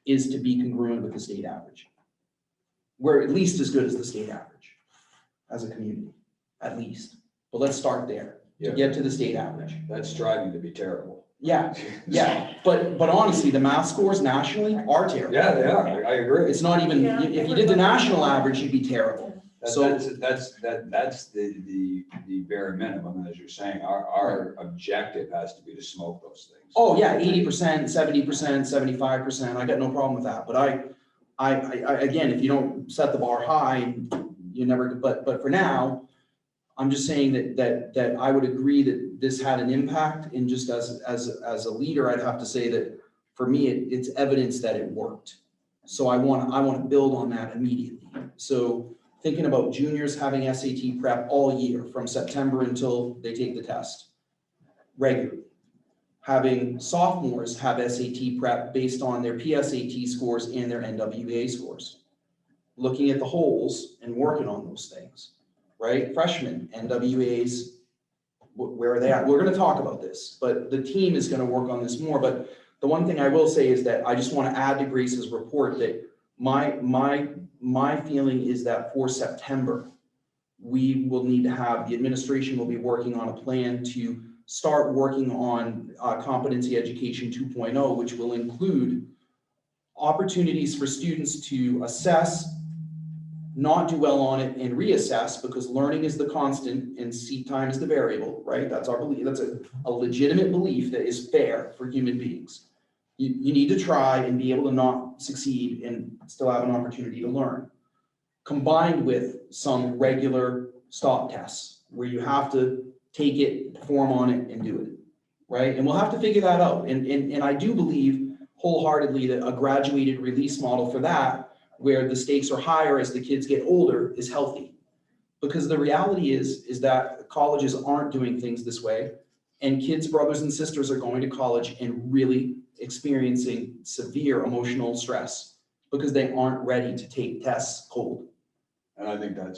is to be congruent with the state average. We're at least as good as the state average as a community, at least. But let's start there to get to the state average. That's striving to be terrible. Yeah, yeah. But honestly, the math scores nationally are terrible. Yeah, they are. I agree. It's not even, Yeah. if you did the national average, you'd be terrible. That's the bare minimum, as you're saying. Our objective has to be to smoke those things. Oh, yeah, 80%, 70%, 75%, I got no problem with that, but I, again, if you don't set the bar high, you never, but for now, I'm just saying that I would agree that this had an impact, and just as a leader, I'd have to say that for me, it's evidence that it worked. So I want to build on that immediately. So thinking about juniors having SAT prep all year from September until they take the test regularly. Having sophomores have SAT prep based on their PSAT scores and their NWA scores. Looking at the holes and working on those things, right? Freshmen, NWAs, where are they at? We're gonna talk about this, but the team is gonna work on this more. But the one thing I will say is that I just wanna add to Grace's report that my feeling is that for September, we will need to have, the administration will be working on a plan to start working on competency education 2.0, which will include opportunities for students to assess, not do well on it, and reassess, because learning is the constant and seat time is the variable, right? That's our belief. That's a legitimate belief that is fair for human beings. You need to try and be able to not succeed and still have an opportunity to learn, combined with some regular stop tests where you have to take it, perform on it, and do it, right? And we'll have to figure that out. And I do believe wholeheartedly that a graduated release model for that, where the stakes are higher as the kids get older, is healthy. Because the reality is that colleges aren't doing things this way, and kids' brothers and sisters are going to college and really experiencing severe emotional stress because they aren't ready to take tests cold. And I think I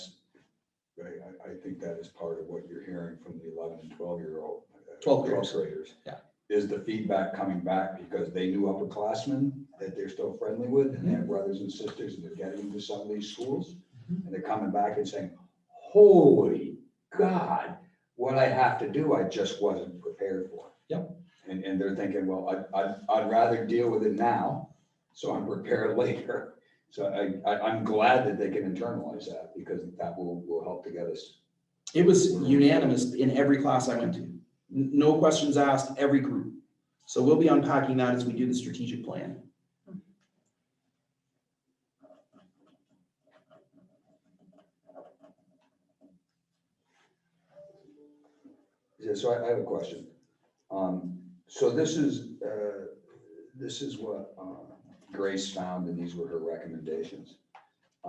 think that is part of what you're hearing from the 11 and 12-year-old. 12 graders. Yeah. Is the feedback coming back because they knew upperclassmen that they're still friendly with, and they have brothers and sisters, and they're getting into some of these schools, and they're coming back and saying, holy God, what I have to do, I just wasn't prepared for. Yep. And they're thinking, well, I'd rather deal with it now, so I'm prepared later. So I'm glad that they can internalize that, because that will help to get us. It was unanimous in every class I went to. No questions asked, every group. So we'll be unpacking that as we do the strategic plan. Yeah, so I have a question. So this is what Grace found, and these were her recommendations.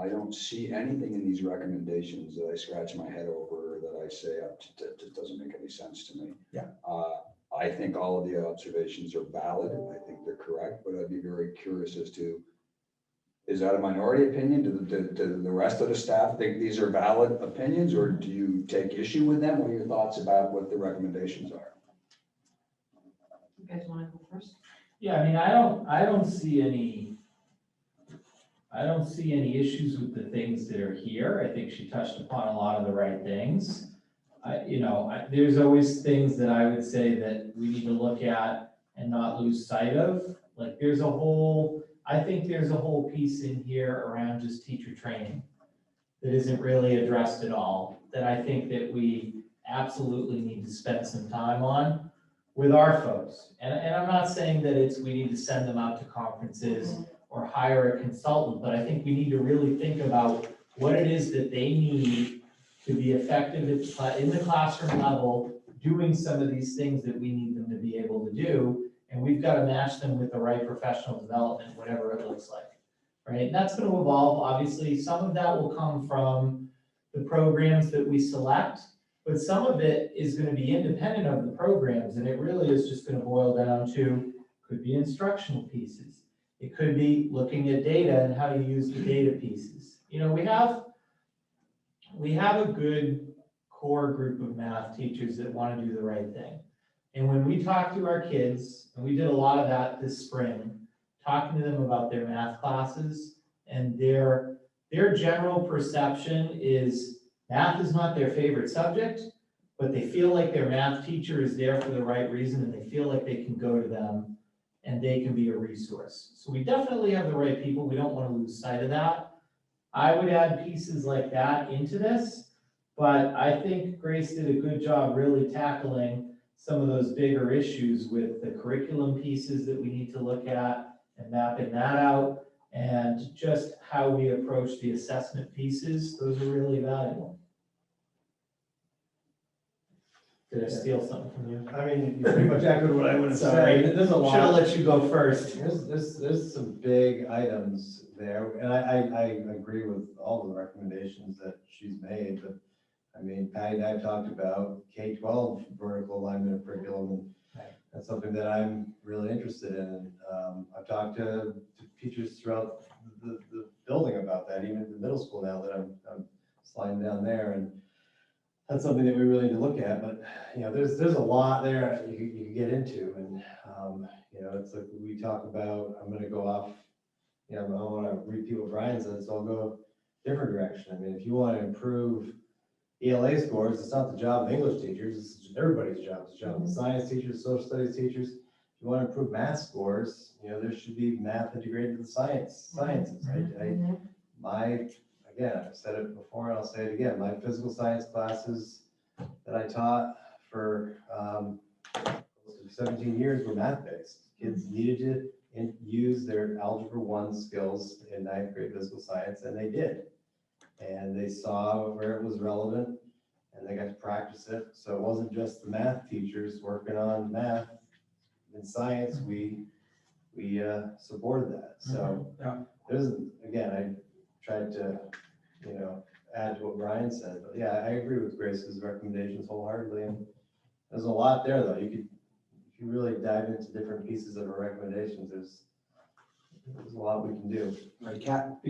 I don't see anything in these recommendations that I scratch my head over, or that I say it doesn't make any sense to me. Yeah. I think all of the observations are valid, and I think they're correct, but I'd be very curious as to, is that a minority opinion? Do the rest of the staff think these are valid opinions, or do you take issue with them? What are your thoughts about what the recommendations are? You guys want to go first? Yeah, I mean, I don't see any issues with the things that are here. I think she touched upon a lot of the right things. There's always things that I would say that we need to look at and not lose sight of. Like I think there's a whole piece in here around just teacher training that isn't really addressed at all, that I think that we absolutely need to spend some time on with our folks. And I'm not saying that we need to send them out to conferences or hire a consultant, but I think we need to really think about what it is that they need to be effective in the classroom level, doing some of these things that we need them to be able to do. And we've got to match them with the right professional development, whatever it looks like, right? And that's going to evolve. Obviously, some of that will come from the programs that we select, but some of it is going to be independent of the programs. And it really is just going to boil down to, could be instructional pieces. It could be looking at data and how to use the data pieces. We have a good core group of math teachers that want to do the right thing. And when we talk to our kids, and we did a lot of that this spring, talking to them about their math classes, and their general perception is math is not their favorite subject, but they feel like their math teacher is there for the right reason, and they feel like they can go to them and they can be a resource. So we definitely have the right people. We don't want to lose sight of that. I would add pieces like that into this, but I think Grace did a good job really tackling some of those bigger issues with the curriculum pieces that we need to look at and mapping that out, and just how we approach the assessment pieces. Those are really valuable. Did I steal something from you? I mean, you pretty much echoed what I would have Sorry, said. There's a should have lot, let you go first. there's some big items there, and I agree with all the recommendations that she's made, but I mean, Patty and I have talked about K-12 vertical alignment of curriculum, and that's something that I'm really interested in. I've talked to teachers throughout the building about that, even at the middle school now that I'm sliding down there, and that's something that we really need to look at. But, you know, there's a lot there you can get into, and, you know, it's like we talk about, I'm gonna go off, you know, I don't wanna repeat what Brian said, so I'll go a different direction. I mean, if you wanna improve ELA scores, it's not the job of English teachers, it's everybody's job. It's the job of science teachers, social studies teachers. If you want to improve math scores, you know, there should be math integrated to the sciences. Again, I've said it before and I'll say it again, my physical science classes that I taught for close to 17 years were math-based. Kids needed to use their Algebra 1 skills in 9th grade physical science, and they did. And they saw where it was relevant, and they got to practice it. So it wasn't just the math teachers working on math. In science, we supported that. So there's, again, I tried to, you know, add to what Brian said, but yeah, I agree with Grace's recommendations wholeheartedly. And there's a lot there, though. If you really dive into different pieces of her recommendations, there's a lot we can do. Right,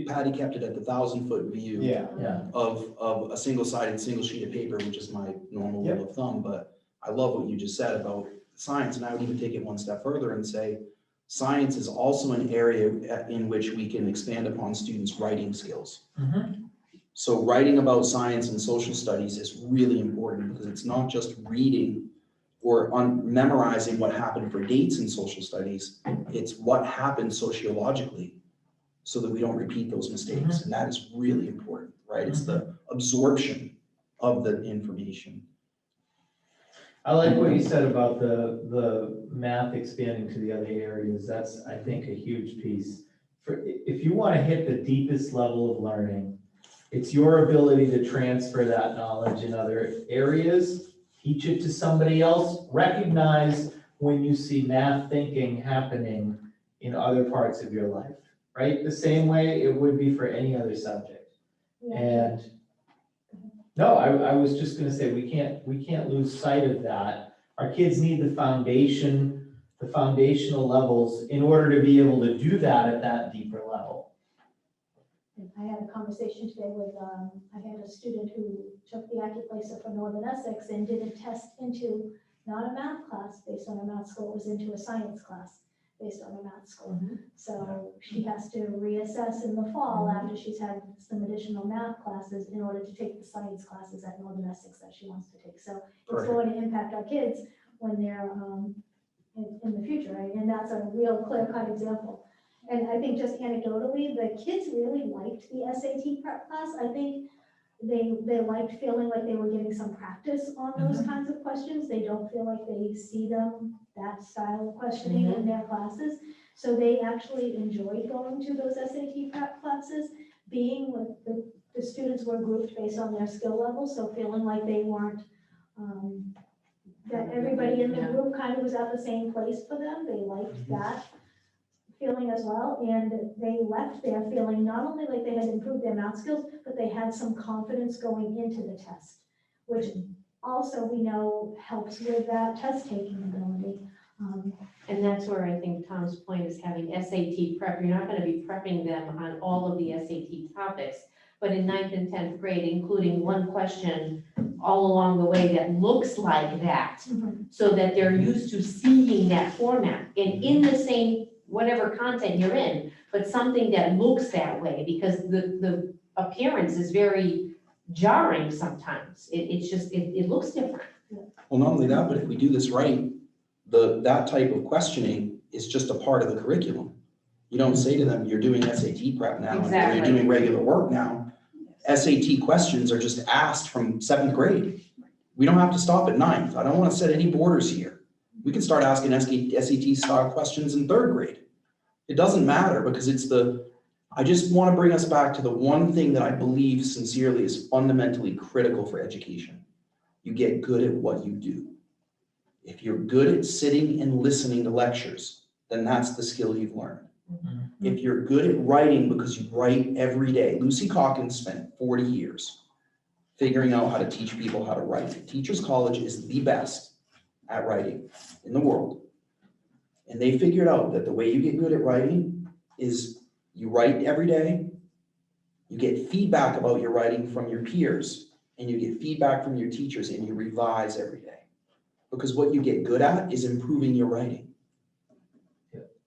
Patty kept it at the 1,000-foot view. Yeah. Of a single-sided, single sheet of paper, which is my normal rule of thumb, but I love what you just said about science, and I would even take it one step further and say, science is also an area in which we can expand upon students' writing skills. So writing about science and social studies is really important, because it's not just reading or memorizing what happened for dates in social studies, it's what happened sociologically, so that we don't repeat those mistakes. And that is really important, right? It's the absorption of the information. I like what you said about the math expanding to the other areas. That's, I think, a huge piece. If you want to hit the deepest level of learning, it's your ability to transfer that knowledge in other areas, teach it to somebody else, recognize when you see math thinking happening in other parts of your life, right? The same way it would be for any other subject. And no, I was just gonna say, we can't lose sight of that. Our kids need the foundation, the foundational levels in order to be able to do that at that deeper level. I had a conversation today with, I had a student who took the Accuplacer for Northern Essex and did a test into not a math class based on a math score, it was into a science class based on a math score. So she has to reassess in the fall after she's had some additional math classes in order to take the science classes at Northern Essex that she wants to take. So it's going to impact our kids when they're in the future, right? And that's a real clear-cut example. And I think just anecdotally, the kids really liked the SAT prep class. I think they liked feeling like they were getting some practice on those kinds of questions. They don't feel like they see that style of questioning in their classes. So they actually enjoyed going to those SAT prep classes, being with the students were grouped based on their skill level. So feeling like they weren't, that everybody in the group kind of was at the same place for them. They liked that feeling as well, and they left there feeling not only like they had improved their math skills, but they had some confidence going into the test, which also we know helps with that test taking ability. And that's where I think Tom's point is having SAT prep. You're not going to be prepping them on all of the SAT topics, but in 9th and 10th grade, including one question all along the way that looks like that, so that they're used to seeing that format and in the same whatever content you're in, but something that looks that way, because the appearance is very jarring sometimes. It looks different. Well, not only that, but if we do this right, that type of questioning is just a part of the curriculum. You don't say to them, you're doing SAT prep now, or Exactly. you're doing regular work now. SAT questions are just asked from 7th grade. We don't have to stop at 9th. I don't want to set any borders here. We can start asking SAT style questions in 3rd grade. It doesn't matter because I just want to bring us back to the one thing that I believe sincerely is fundamentally critical for education. You get good at what you do. If you're good at sitting and listening to lectures, then that's the skill you've learned. If you're good at writing because you write every day, Lucy Calkins spent 40 years figuring out how to teach people how to write. Teachers College is the best at writing in the world. And they figured out that the way you get good at writing is you write every day, you get feedback about your writing from your peers, and you get feedback from your teachers, and you revise every day. Because what you get good at is improving your writing.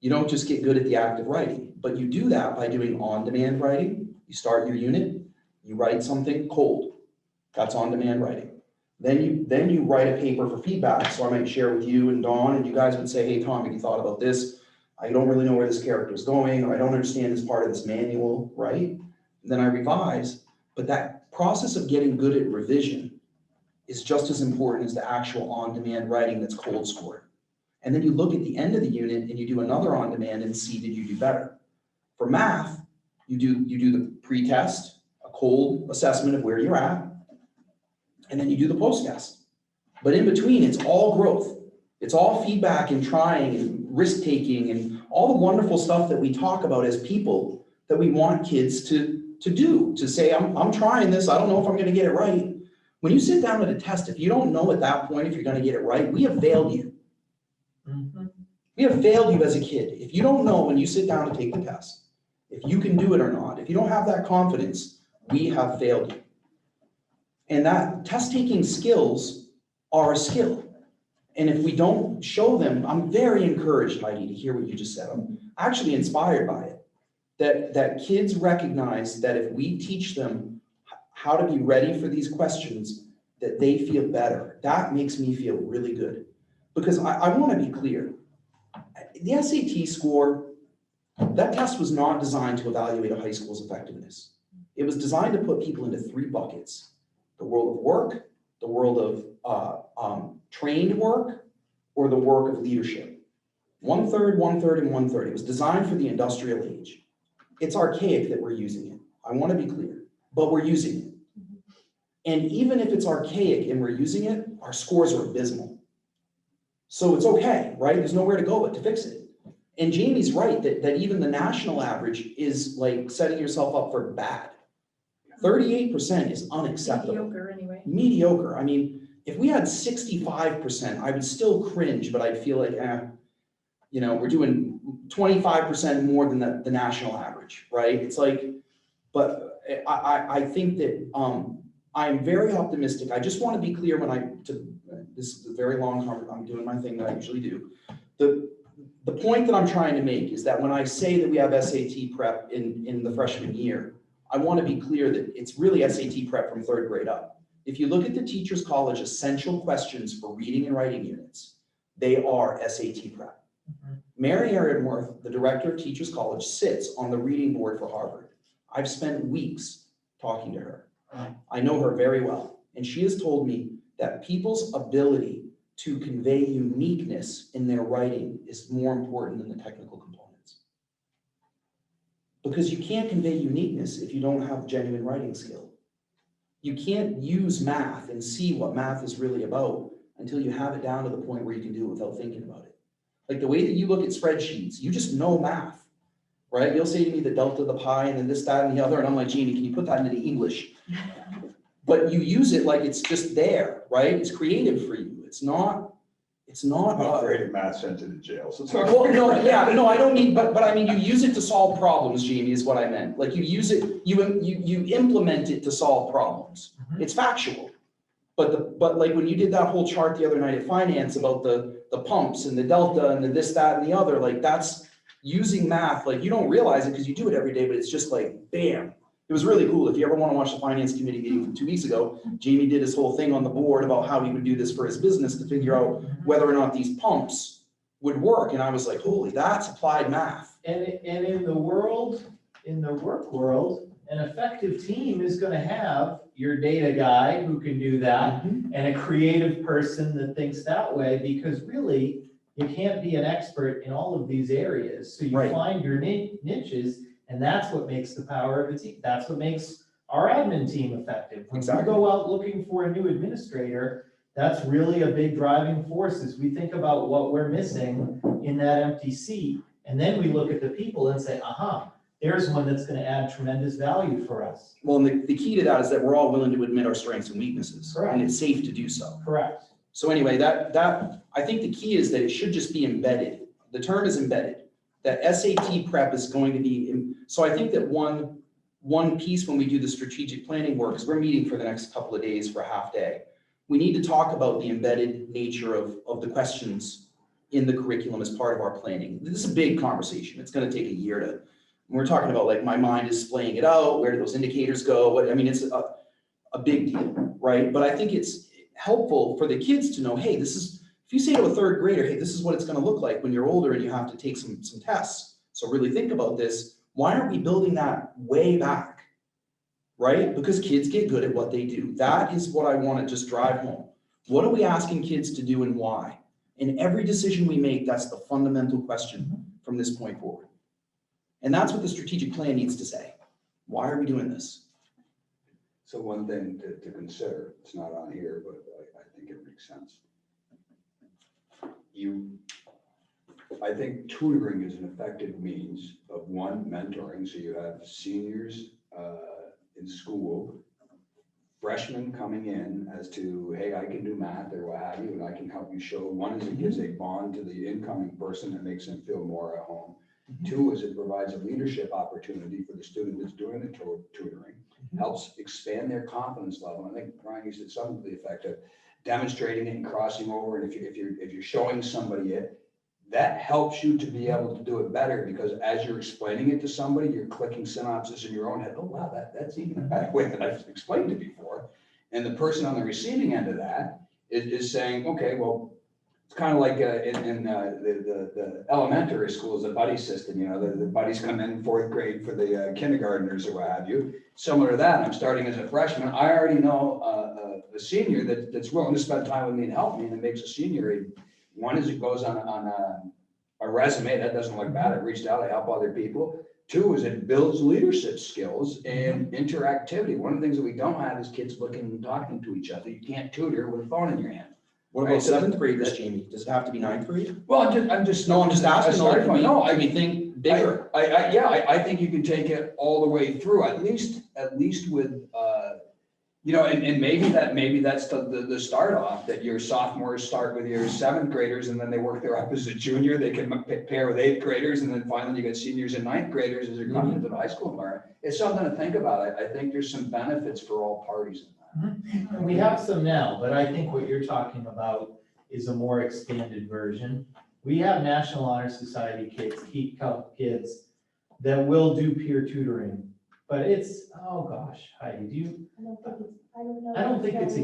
You don't just get good at the act of writing, but you do that by doing on-demand writing. You start your unit, you write something cold. That's on-demand writing. Then you write a paper for feedback. So I might share with you and Dawn, and you guys would say, hey, Tom, have you thought about this? I don't really know where this character is going, or I don't understand this part of this manual, right? And then I revise. But that process of getting good at revision is just as important as the actual on-demand writing that's cold scored. And then you look at the end of the unit and you do another on-demand and see, did you do better? For math, you do the pre-test, a cold assessment of where you're at, and then you do the post-test. But in between, it's all growth. It's all feedback and trying and risk-taking and all the wonderful stuff that we talk about as people that we want kids to do, to say, I'm trying this, I don't know if I'm gonna get it right. When you sit down at a test, if you don't know at that point if you're gonna get it right, we have failed you. We have failed you as a kid. If you don't know when you sit down to take the test, if you can do it or not, if you don't have that confidence, we have failed you. And that test-taking skills are a skill. And if we don't show them, I'm very encouraged, Heidi, to hear what you just said. I'm actually inspired by it. That kids recognize that if we teach them how to be ready for these questions, that they feel better. That makes me feel really good. Because I want to be clear. The SAT score, that test was not designed to evaluate a high school's effectiveness. It was designed to put people into 3 buckets: the world of work, the world of trained work, or the work of leadership. 1/3, 1/3, and 1/3. It was designed for the industrial age. It's archaic that we're using it. I want to be clear, but we're using it. And even if it's archaic and we're using it, our scores are abysmal. So it's okay, right? There's nowhere to go but to fix it. And Jamie's right that even the national average is like setting yourself up for bad. 38% is unacceptable. Mediocre anyway. Mediocre. I mean, if we had 65%, I would still cringe, but I'd feel like, we're doing 25% more than the national average, right? It's like, but I think that I'm very optimistic. I just want to be clear this is a very long conversation. I'm doing my thing that I usually do. The point that I'm trying to make is that when I say that we have SAT prep in the freshman year, I want to be clear that it's really SAT prep from 3rd grade up. If you look at the Teachers College essential questions for reading and writing units, they are SAT prep. Mary Aaronworth, the director of Teachers College, sits on the reading board for Harvard. I've spent weeks talking to her. I know her very well, and she has told me that people's ability to convey uniqueness in their writing is more important than the technical components. Because you can't convey uniqueness if you don't have genuine writing skill. You can't use math and see what math is really about until you have it down to the point where you can do it without thinking about it. Like the way that you look at spreadsheets, you just know math, right? You'll say to me the delta, the pi, and then this, that, and the other, and I'm like, Jeannie, can you put that into the English? But you use it like it's just there, right? It's creative for you. It's not. I'm not afraid of math sent to the jail. So it's not. Well, no, yeah, no, I don't mean, but I mean, you use it to solve problems, Jamie, is what I meant. Like you use it, you implement it to solve problems. It's factual. But like when you did that whole chart the other night at finance about the pumps and the delta and the this, that, and the other, like that's using math. Like you don't realize it because you do it every day, but it's just like, bam. It was really cool. If you ever want to watch the finance committee meeting from 2 weeks ago, Jamie did his whole thing on the board about how he would do this for his business to figure out whether or not these pumps would work. And I was like, holy, that's applied math. And in the work world, an effective team is gonna have your data guy who can do that, and a creative person that thinks that way, because really, you can't be an expert in all of these areas. So you Right. find your niches, and that's what makes the power of a team. That's what makes our admin team effective. When we Exactly. go out looking for a new administrator, that's really a big driving force, as we think about what we're missing in that empty seat. And then we look at the people and say, aha, there's one that's gonna add tremendous value for us. Well, and the key to that is that we're all willing to admit our strengths and weaknesses, Correct. and it's safe to do so. Correct. So anyway, I think the key is that it should just be embedded. The term is embedded. That SAT prep is going to be, so I think that one piece when we do the strategic planning work, is we're meeting for the next couple of days for a half day. We need to talk about the embedded nature of the questions in the curriculum as part of our planning. This is a big conversation. It's gonna take a year to, we're talking about like my mind is splaying it out, where do those indicators go? It's a big deal, right? But I think it's helpful for the kids to know, hey, this is, if you say to a third grader, hey, this is what it's gonna look like when you're older and you have to take some tests. So really think about this. Why aren't we building that way back, right? Because kids get good at what they do. That is what I want to just drive home. What are we asking kids to do and why? In every decision we make, that's the fundamental question from this point forward. And that's what the strategic plan needs to say. Why are we doing this? So one thing to consider, it's not on here, but I think it makes sense. I think tutoring is an effective means of one, mentoring, so you have seniors in school, freshmen coming in as to, hey, I can do math or what have you, and I can help you show. One is it gives a bond to the incoming person that makes them feel more at home. Two is it provides a leadership opportunity for the student that's doing the tutoring, helps expand their confidence level. I think Brian, you said something to the effect of demonstrating it and crossing over. And if you're showing somebody it, that helps you to be able to do it better, because as you're explaining it to somebody, you're clicking synopsis in your own head. Oh, wow, that's even a better way than I've explained it before. And the person on the receiving end of that is saying, okay, well, it's kind of like in the elementary schools, the buddy system, the buddies come in fourth grade for the kindergartners or what have you. Similar to that, I'm starting as a freshman. I already know a senior that's willing to spend time with me and help me, and it makes a senior. One is it goes on a resume, that doesn't look bad. I reached out, I help other people. Two is it builds leadership skills and interactivity. One of the things that we don't have is kids looking and talking to each other. You can't tutor with a phone in your hand. What about seventh graders, Jamie? Does it have to be ninth grade? Well, I'm just asking, No, we think bigger. I think you can take it all the way through, at least with, and maybe that's the start off, that your sophomores start with your seventh graders and then they work their up as a junior. They can pair with eighth graders, and then finally you get seniors and ninth graders as they're coming into the high school environment. It's something to think about. I think there's some benefits for all parties in that. And we have some now, but I think what you're talking about is a more expanded version. We have National Honor Society kids, Keep Cup kids that will do peer tutoring, but it's, oh gosh, Heidi, do you? I don't think it's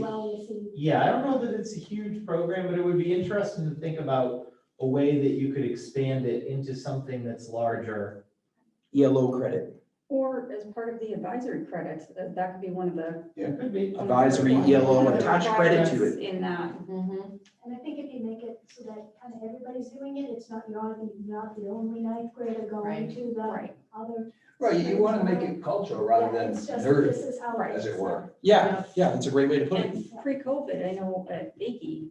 yeah, I don't know that it's a huge program, but it would be interesting to think about a way that you could expand it into something that's larger. Low credit. Or as part of the advisory credits, that could be one of the. It could be. Advisory, ELO, one of the attach credit to requirements it. In that. And I think if you make it so that kind of everybody's doing it, it's not, you're not the only ninth grader going Right. to the Right. other. Right, you want to make it cultural rather Yeah, than it's just, nerd, this is how Right. as it were. Yeah, that's a great way to put it. And pre-COVID, I know at Bakey,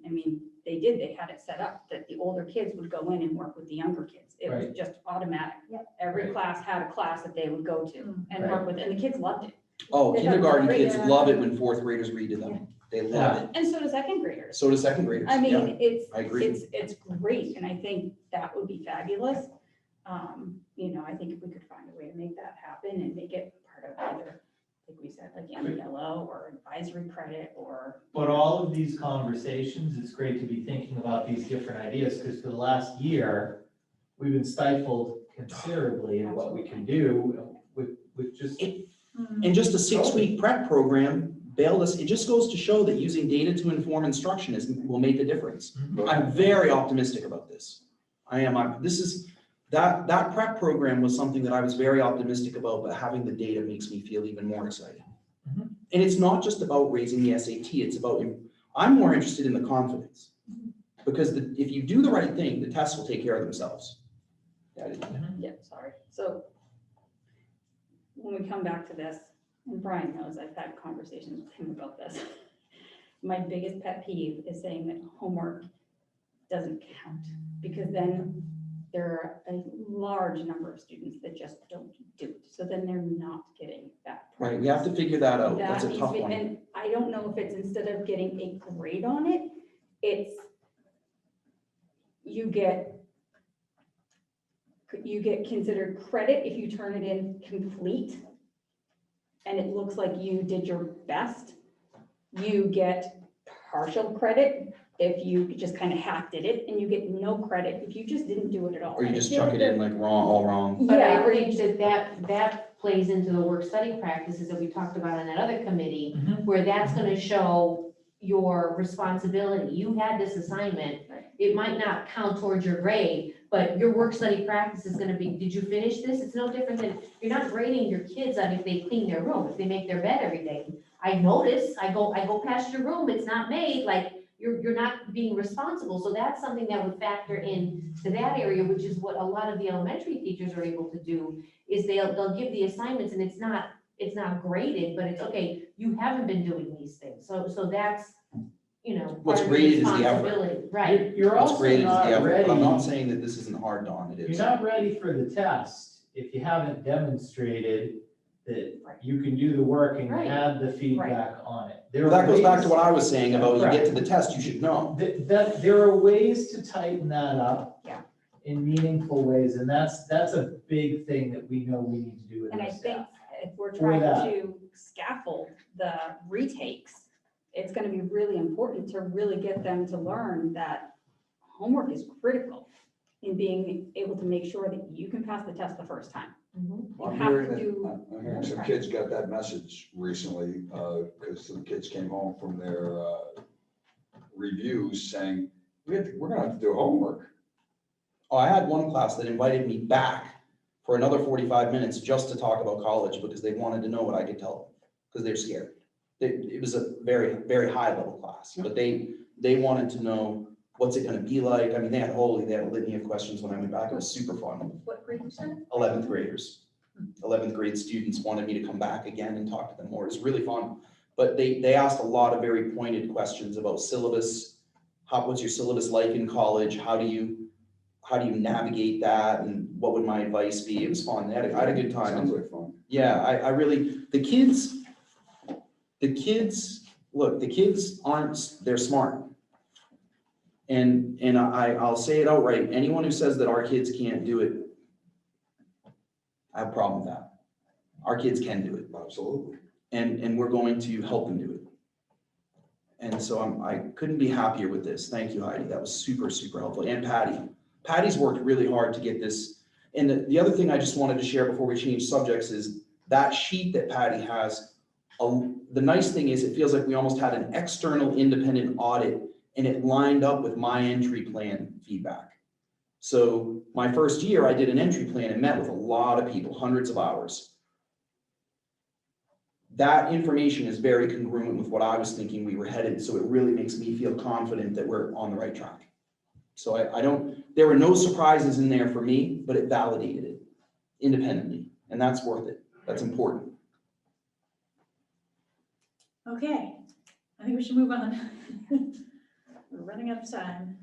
they had it set up that the older kids would go in and work with the younger kids. It was Right. just automatic. Yep. Every Right. class had a class that they would go to and work with, and the kids loved it. Oh, They got kindergarten great, kids love it when fourth graders read to them. They love it. And so do second graders. So do second graders. I Yeah, mean, it's, I agree. it's great, and I think that would be fabulous. I think if we could find a way to make that happen and make it part of either, like we said, like MLO or advisory credit or. But all of these conversations, it's great to be thinking about these different ideas, because for the last year, we've been stifled considerably in what we can do with just. And just a 6-week prep program bailed us. It just goes to show that using data to inform instruction will make a difference. I'm very optimistic about this. That prep program was something that I was very optimistic about, but having the data makes me feel even more excited. Mhm. And it's not just about raising the SAT, it's about, I'm more interested in the confidence. Because if you do the right thing, the tests will take care of themselves. Yeah, sorry. So when we come back to this, and Brian knows I've had conversations with him about this. My biggest pet peeve is saying that homework doesn't count, because then there are a large number of students that just don't do it. So then they're not getting that. Right, we have to figure that out. That That's a needs tough to be- one. And I don't know if it's instead of getting a grade on it, it's you get considered credit if you turn it in complete and it looks like you did your best. You get partial credit if you just kind of half did it, and you get no credit if you just didn't do it at all. Or you And I just feel chuck it in like wrong, all wrong. But Yeah, I or you think that plays into the work study practices that we talked about in that other committee, Mhm. where that's gonna show your responsibility. You had this assignment. Right. It might not count towards your grade, but your work study practice is gonna be, did you finish this? It's no different than, you're not grading your kids on if they clean their room, if they make their bed every day. I notice, I go past your room, it's not made, like, you're not being responsible. So that's something that would factor in to that area, which is what a lot of the elementary teachers are able to do, is they'll give the assignments and it's not graded, but it's, okay, you haven't been doing these things. So that's, What's part of the graded is the effort. responsibility. Right. You're What's also graded is the not effort, ready. but I'm not saying that this isn't hard, Dawn, it You're is. not ready for the test if you haven't demonstrated that you can do the work and Right. have the feedback on it. Well, that goes back to what I was saying about you get to the test, you should know. That there are ways to tighten that up. Yeah. In meaningful ways, and that's a big thing that we know we need to do with And our I think staff. if we're For trying that. to scaffold the retakes, it's gonna be really important to really get them to learn that homework is critical in being able to make sure that you can pass the test the first time. Mhm. You I'm have hearing to that, do, I'm hearing some kids got that message recently, because some kids came home from their, reviews saying, we're gonna have to do homework. Oh, I had one class that invited me back for another 45 minutes just to talk about college because they wanted to know what I could tell them, because they're scared. It was a very, very high level class, but they wanted to know, what's it gonna be like? I mean, they had a litany of questions when I went back. It was super fun. What grade you said? 11th graders, 11th grade students wanted me to come back again and talk to them more. It was really fun. But they asked a lot of very pointed questions about syllabus. What's your syllabus like in college? How do you navigate that? And what would my advice be? It was fun. I had a good time. Sounds like fun. Yeah, I really, the kids aren't, they're smart. And I'll say it outright, anyone who says that our kids can't do it, I have a problem with that. Our kids can do it, Absolutely. and we're going to help them do it. And so I couldn't be happier with this. Thank you, Heidi. That was super, super helpful. And Patty. Patty's worked really hard to get this. And the other thing I just wanted to share before we change subjects is that sheet that Patty has. The nice thing is it feels like we almost had an external independent audit and it lined up with my entry plan feedback. So my first year, I did an entry plan and met with a lot of people, hundreds of hours. That information is very congruent with what I was thinking we were headed, so it really makes me feel confident that we're on the right track. So there were no surprises in there for me, but it validated it independently, and that's worth it. That's important. Okay, I think we should move on. We're running out of time.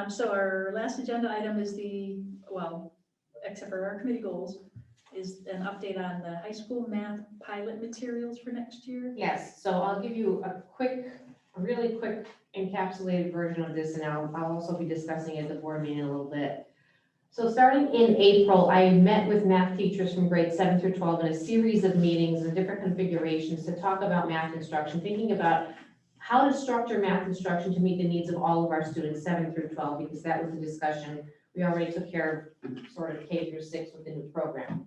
So our last agenda item is except for our committee goals, is an update on the high school math pilot materials for next year. Yes, so I'll give you a really quick encapsulated version of this, and I'll also be discussing it at the board meeting a little bit. So starting in April, I met with math teachers from grades 7 through 12 in a series of meetings in different configurations to talk about math instruction, thinking about how to structure math instruction to meet the needs of all of our students, 7 through 12, because that was the discussion. We already took care of sort of K through 6 with the new program.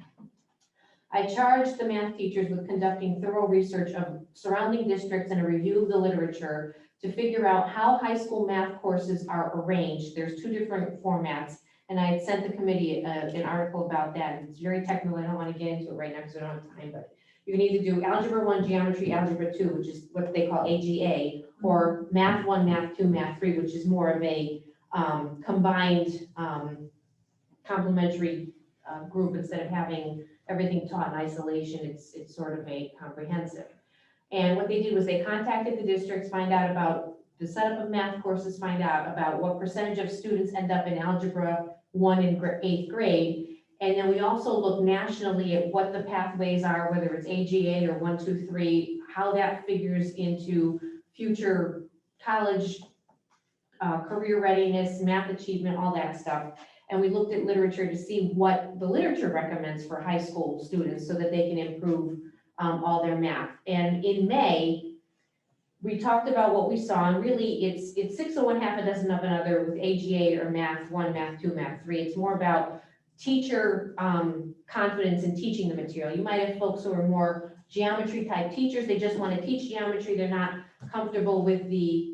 I charged the math teachers with conducting thorough research of surrounding districts and a review of the literature to figure out how high school math courses are arranged. There's 2 different formats, And I had sent the committee an article about that. It's very technical. I don't want to get into it right now because we don't have time, but you can either do Algebra 1, Geometry, Algebra 2, which is what they call AGA, or Math 1, Math 2, Math 3, which is more of a combined complementary group. Instead of having everything taught in isolation, it's sort of a comprehensive. And what they did was they contacted the districts, find out about the setup of math courses, find out about what percentage of students end up in Algebra 1 in 8th grade. And then we also look nationally at what the pathways are, whether it's AGA or 1, 2, 3, how that figures into future college, career readiness, math achievement, all that stuff. And we looked at literature to see what the literature recommends for high school students so that they can improve all their math. And in May, we talked about what we saw, and really it's 6 of one, half a dozen of another with AGA or Math 1, Math 2, Math 3. It's more about teacher confidence in teaching the material. You might have folks who are more geometry type teachers. They just want to teach geometry. They're not comfortable with the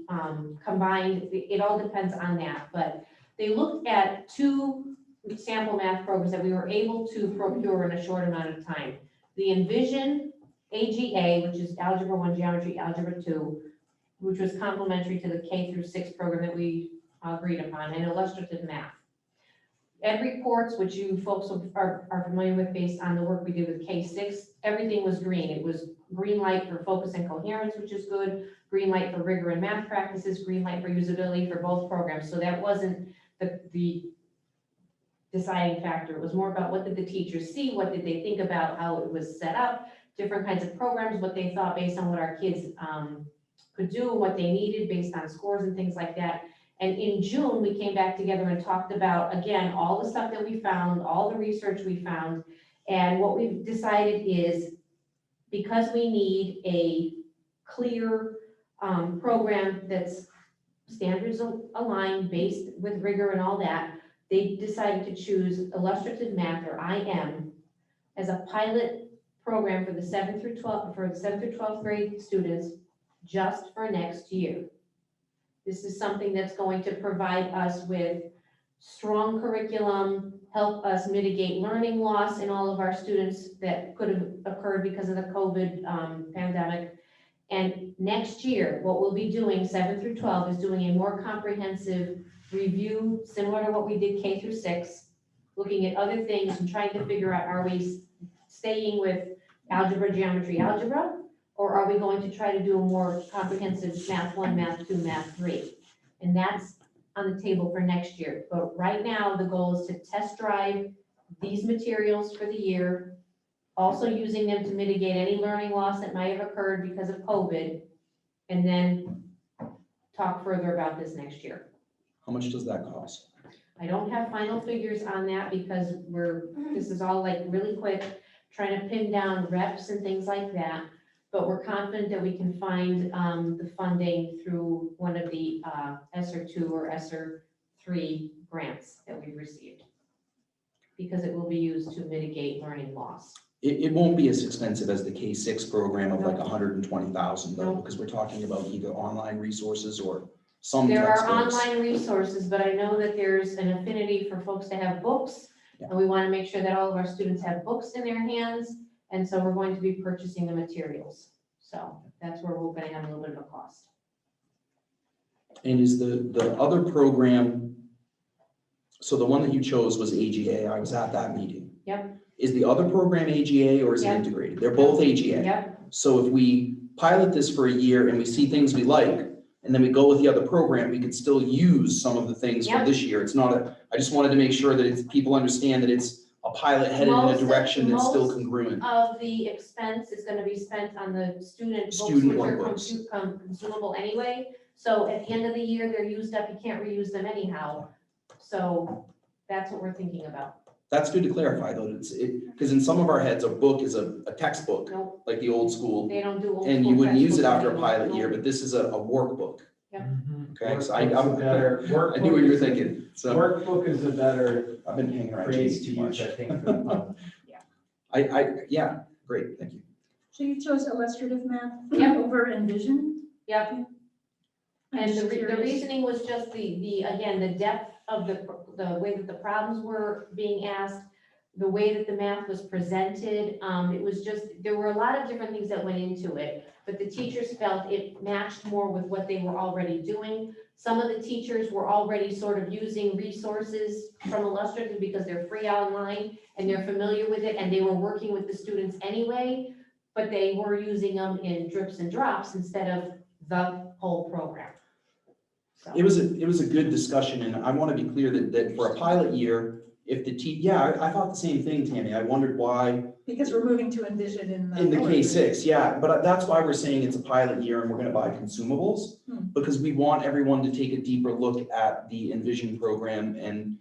combined. It all depends on that. But they looked at 2 sample math programs that we were able to procure in a short amount of time. The Envision AGA, which is Algebra 1, Geometry, Algebra 2, which was complementary to the K through 6 program that we agreed upon, and Illustrative Math. Ed Reports, which you folks are familiar with based on the work we did with K6, everything was green. It was green light for focus and coherence, which is good, green light for rigor and math practices, green light for usability for both programs. So that wasn't the deciding factor. It was more about what did the teachers see, what did they think about how it was set up, different kinds of programs, what they thought based on what our kids could do, what they needed based on scores and things like that. And in June, we came back together and talked about, again, all the stuff that we found, all the research we found. And what we've decided is, because we need a clear program that's standards aligned, based with rigor and all that, they decided to choose Illustrative Math, or IM, as a pilot program for the 7th through 12th grade students just for next year. This is something that's going to provide us with strong curriculum, help us mitigate learning loss in all of our students that could have occurred because of the COVID pandemic. And next year, what we'll be doing, 7 through 12, is doing a more comprehensive review, similar to what we did K through 6, looking at other things and trying to figure out, are we staying with algebra, geometry, algebra, or are we going to try to do a more comprehensive Math 1, Math 2, Math 3? And that's on the table for next year. But right now, the goal is to test drive these materials for the year, also using them to mitigate any learning loss that might have occurred because of COVID, and then talk further about this next year. How much does that cost? I don't have final figures on that because this is all like really quick, trying to pin down reps and things like that. But we're confident that we can find the funding through one of the ESSER 2 or ESSER 3 grants that we've received, because it will be used to mitigate learning loss. It won't be as expensive as the K6 program of like $120,000 though, No. because we're talking about either online resources or some There are textbooks. online resources, but I know that there's an affinity for folks to have books. Yeah. And we want to make sure that all of our students have books in their hands. And so we're going to be purchasing the materials. So that's where we're going to have a little bit of a cost. And is the other program, so the one that you chose was AGA, I was at that meeting. Yep. Is the other program AGA or is it Yep. integrated? They're both AGA. Yep, So if we pilot this for a year and we see things we like, and then we go with the other program, we could still use some of the things for Yep. this year. It's not I just wanted to make sure that people understand that it's a pilot headed in a Most of- direction that's still most congruent. of the expense is going to be spent on the student books, Student which are workbooks. consumable anyway. So at the end of the year, they're used up, you can't reuse them anyhow. So that's what we're thinking about. That's good to clarify though, because in some of our heads, a book is a textbook, No, like the old school. they don't do old And you school wouldn't use it textbooks after a anymore. pilot No. year, but this is a workbook. Okay, so I Workbook knew what you were is- thinking. So Workbook is a better I've been hanging around phrase Jamie to too use, much. I think, for the public. Yeah, great, thank you. So you chose illustrative math Yep. over Envision? Yep. I'm And just the curious. reasoning was just the again, the depth of the way that the problems were being asked, the way that the math was presented. It was just, there were a lot of different things that went into it, but the teachers felt it matched more with what they were already doing. Some of the teachers were already sort of using resources from Illustrative because they're free online and they're familiar with it, and they were working with the students anyway, but they were using them in drips and drops instead of the whole program. So. It was a good discussion, and I want to be clear that for a pilot year, if the I thought the same thing, Tammy. I wondered why. Because we're moving to Envision in In the K-6, yeah, but that's why we're saying it's a pilot year and we're gonna buy consumables. Because we want everyone to take a deeper look at the Envision program and.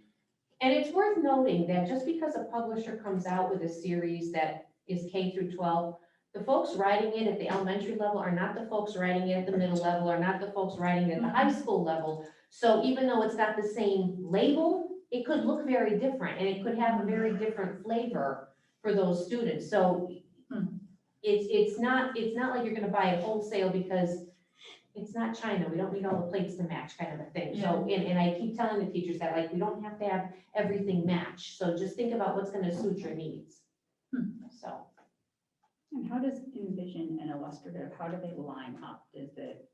And it's worth noting that just because a publisher comes out with a series that is K through 12, the folks writing it at the elementary level are not the folks writing it at the middle level, are not the folks writing it at the high school level. So even though it's got the same label, it could look very different and it could have a very different flavor for those students. So it's not like you're gonna buy it wholesale because it's not China. We don't need all the plates to match kind of a thing. So, and I keep telling the teachers that, like, we don't have to have everything match. So just think about what's gonna suit your needs. So. And how does Envision and Illustrative, how do they line up? Is it?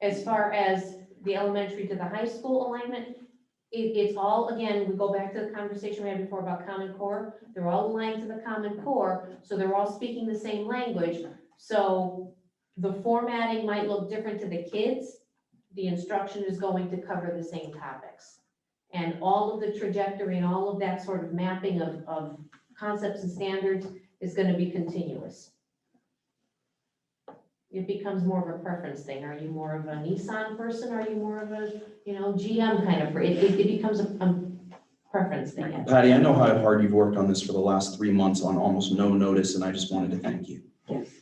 As far as the elementary to the high school alignment, it's all, again, we go back to the conversation we had before about Common Core. They're all aligned to the Common Core, so they're all speaking the same language. So the formatting might look different to the kids. The instruction is going to cover the same topics. And all of the trajectory and all of that sort of mapping of concepts and standards is going to be continuous. It becomes more of a preference thing. Are you more of a Nissan person? Are you more of a, GM kind of, it becomes a preference thing. Patty, I know how hard you've worked on this for the last 3 months on almost no notice, and I just wanted to thank you.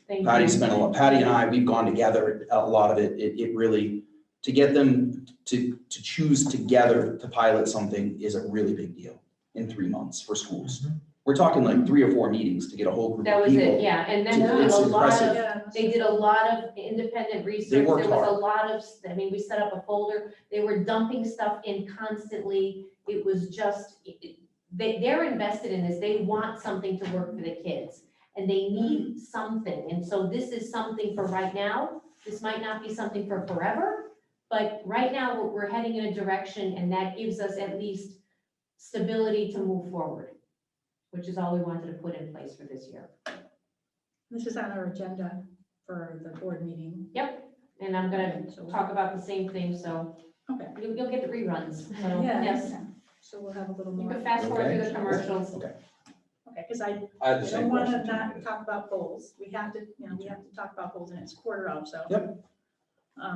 Thank Patty you. spent a lot, Patty and I, we've gone together, a lot of it, it really, to get them to choose together to pilot something is a really big deal in 3 months for schools. We're talking like 3 or 4 meetings to get a whole group That of was people. it, yeah, and then It's impressive. they did a lot of independent research. They worked There was a hard. lot of, we set up a folder, they were dumping stuff in constantly. It was just, they're invested in this, they want something to work for the kids, and they need something, and so this is something for right now. This might not be something for forever, but right now, we're heading in a direction, and that gives us at least stability to move forward, which is all we wanted to put in place for this year. This is on our agenda for the board meeting. And I'm gonna talk about the same thing, so Okay. you'll get the reruns, so, Yeah. yes. So we'll have a little You more. can fast forward through the Okay. commercials. Okay, because I I had the don't same want question. to not talk about goals. We have to, we have to talk about goals, and it's quarter of, so. Yep.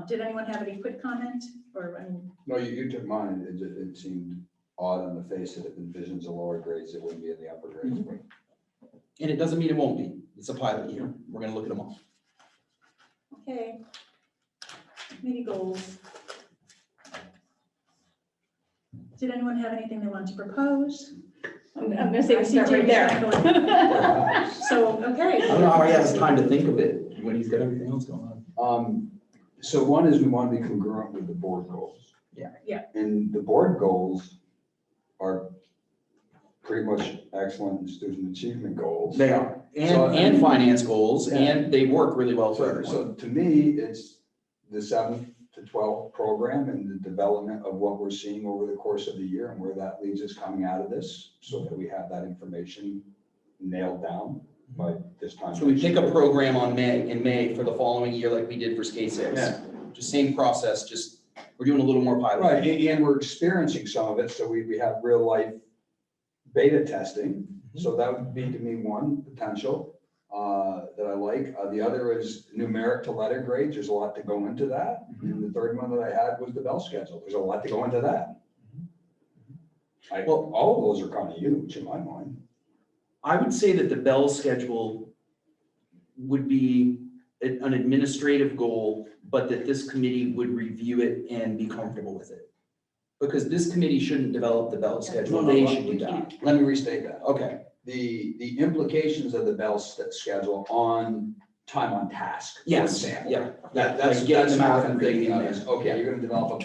Did anyone have any quick comment, or, No, you took mine, it seemed odd on the face that it envisions the lower grades, it wouldn't be in the upper grades. And it doesn't mean it won't be. It's a pilot year. We're gonna look at them all. okay. Committee goals. Did anyone have anything they wanted to propose? I'm gonna say we start see right Jamie there. going. So, okay. I don't know how he has time to think of it when he's got everything else going on. So one is we want to be congruent with the board goals. Yeah. Yeah. And the board goals are pretty much excellent in student achievement goals. They are, So, and finance goals, Yeah. and they work really well for So, everyone. so to me, it's the 7th to 12th program and the development of what we're seeing over the course of the year and where that leads us coming out of this, so that we have that information nailed down by this time. So we pick a program in May for the following year like we did for K-6. Yeah. Just same process, just, we're doing a little more pilot. Right, and we're experiencing some of it, so we have real life beta testing. So that would be to me one potential that I like. The other is numeric to letter grades. There's a lot to go into that. And the third one that I had was the bell schedule. There's a lot to go into that. Well, all of those are kind of huge in my mind. I would say that the bell schedule would be an administrative goal, but that this committee would review it and be comfortable with it. Because this committee shouldn't develop the bell schedule, they should do that. Let me restate that. Okay, The implications of the bell schedule on time on task, for Yes, example. yeah. That's Like getting the math what I'm and thing thinking in of there. is, okay, you're gonna develop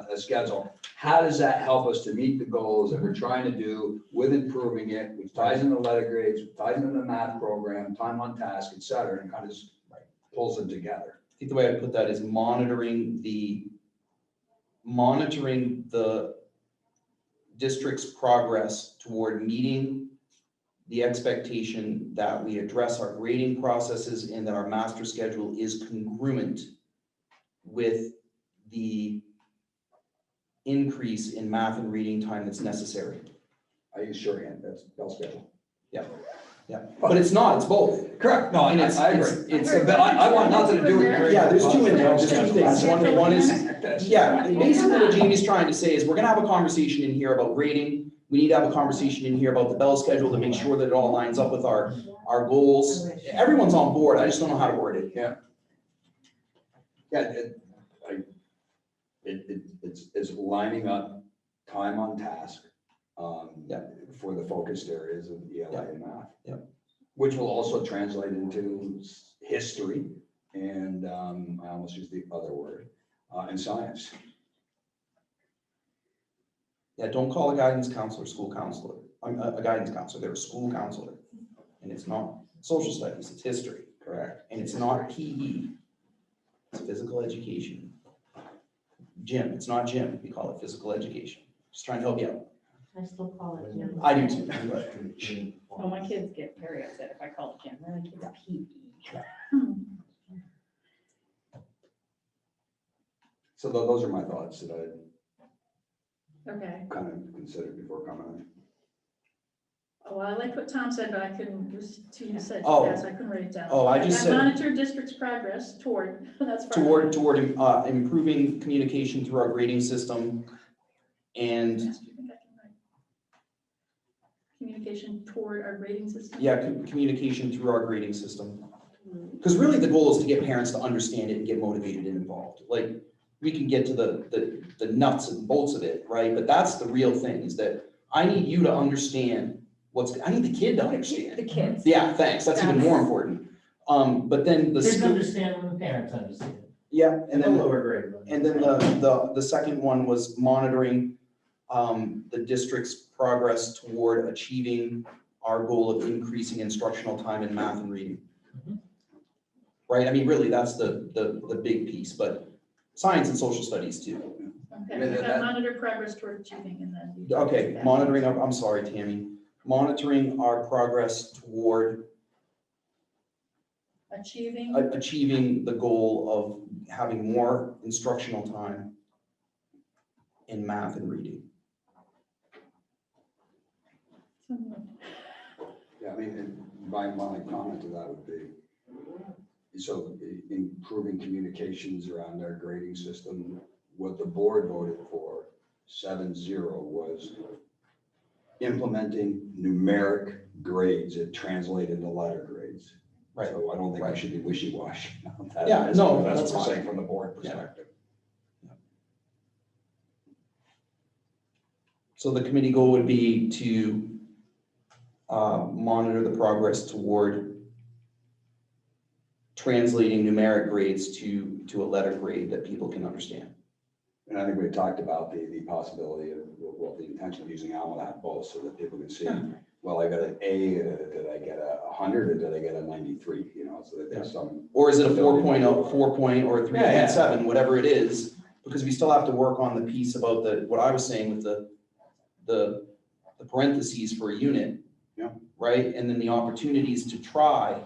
a schedule. How does that help us to meet the goals that we're trying to do with improving it, which ties into letter grades, ties into the math program, time on task, et cetera, and kind of just pulls them together. I think the way I put that is monitoring the district's progress toward meeting the expectation that we address our grading processes and that our master schedule is congruent with the increase in math and reading time that's necessary. I use shorthand, that's bell schedule. Yeah, but it's not, it's both. Correct, no, And I it's- agree. it's- But I want nothing to do with grading. Yeah, there's two in there, there's two things. One is, That's- yeah, basically what Jamie's trying to say is we're gonna have a conversation in here about grading. We need to have a conversation in here about the bell schedule to make sure that it all lines up with our goals. Everyone's on board, I just don't know how to word it. Yeah, it's lining up time on task, Yeah. for the focused areas of ELA and math. Yeah. Which will also translate into history and, I almost used the other word, and science. Yeah, don't call a guidance counselor school counselor. I'm a guidance counselor, they're a school counselor. And it's not social studies, it's history. Correct. And it's not PE, it's physical education. Gym, it's not gym, we call it physical education. Just trying to help you out. I still call it gym. I do too. Well, my kids get very upset if I call it gym, they're like, it's PE. So those are my thoughts that I Okay. kind of considered before coming Oh, well, I like what Tom said, but I couldn't, there's two said, Oh. yes, I couldn't write it down. Oh, I just said- Monitor district's progress toward, that's. part of it. Toward improving communication through our grading system and, Yes, do you think I can write? Communication toward our grading system? yeah, communication through our grading system. Because really the goal is to get parents to understand it and get motivated and involved. Like, we can get to the nuts and bolts of it, right? But that's the real thing, is that I need you to understand I need the kid to understand. The kids. Yeah, thanks, that's even more important. But then the. Kids understand when the parents understand. Yeah, and then, lower grade. and then the second one was monitoring the district's progress toward achieving our goal of increasing instructional time in math and reading. Mhm. Right, I mean, really, that's the big piece, but science and social studies too. Okay, we got monitor progress toward achieving and then. you- Okay, Yeah. monitoring, I'm sorry, Tammy, monitoring our progress toward Achieving, achieving the goal of having more instructional time in math and reading. Yeah, I mean, and my comment to that would be, so improving communications around our grading system, what the board voted for, 7-0, was implementing numeric grades that translate into letter grades. Right. So I don't think we Right. should be wishy-washy. on that. Yeah, no, That's that's what we're fine. saying from the board Yeah. perspective. So the committee goal would be to monitor the progress toward translating numeric grades to a letter grade that people can understand. And I think we had talked about the possibility of, well, the intention of using Almanac both so that people can see, well, I got an A, did I get 100 or did I get a 93, you know, so that there's some. Or is it a 4.0, 4 point, or a 3.7, whatever it is, because we still have to work on the piece about what I was saying with the parentheses for a unit. Yeah. Right, and then the opportunities to try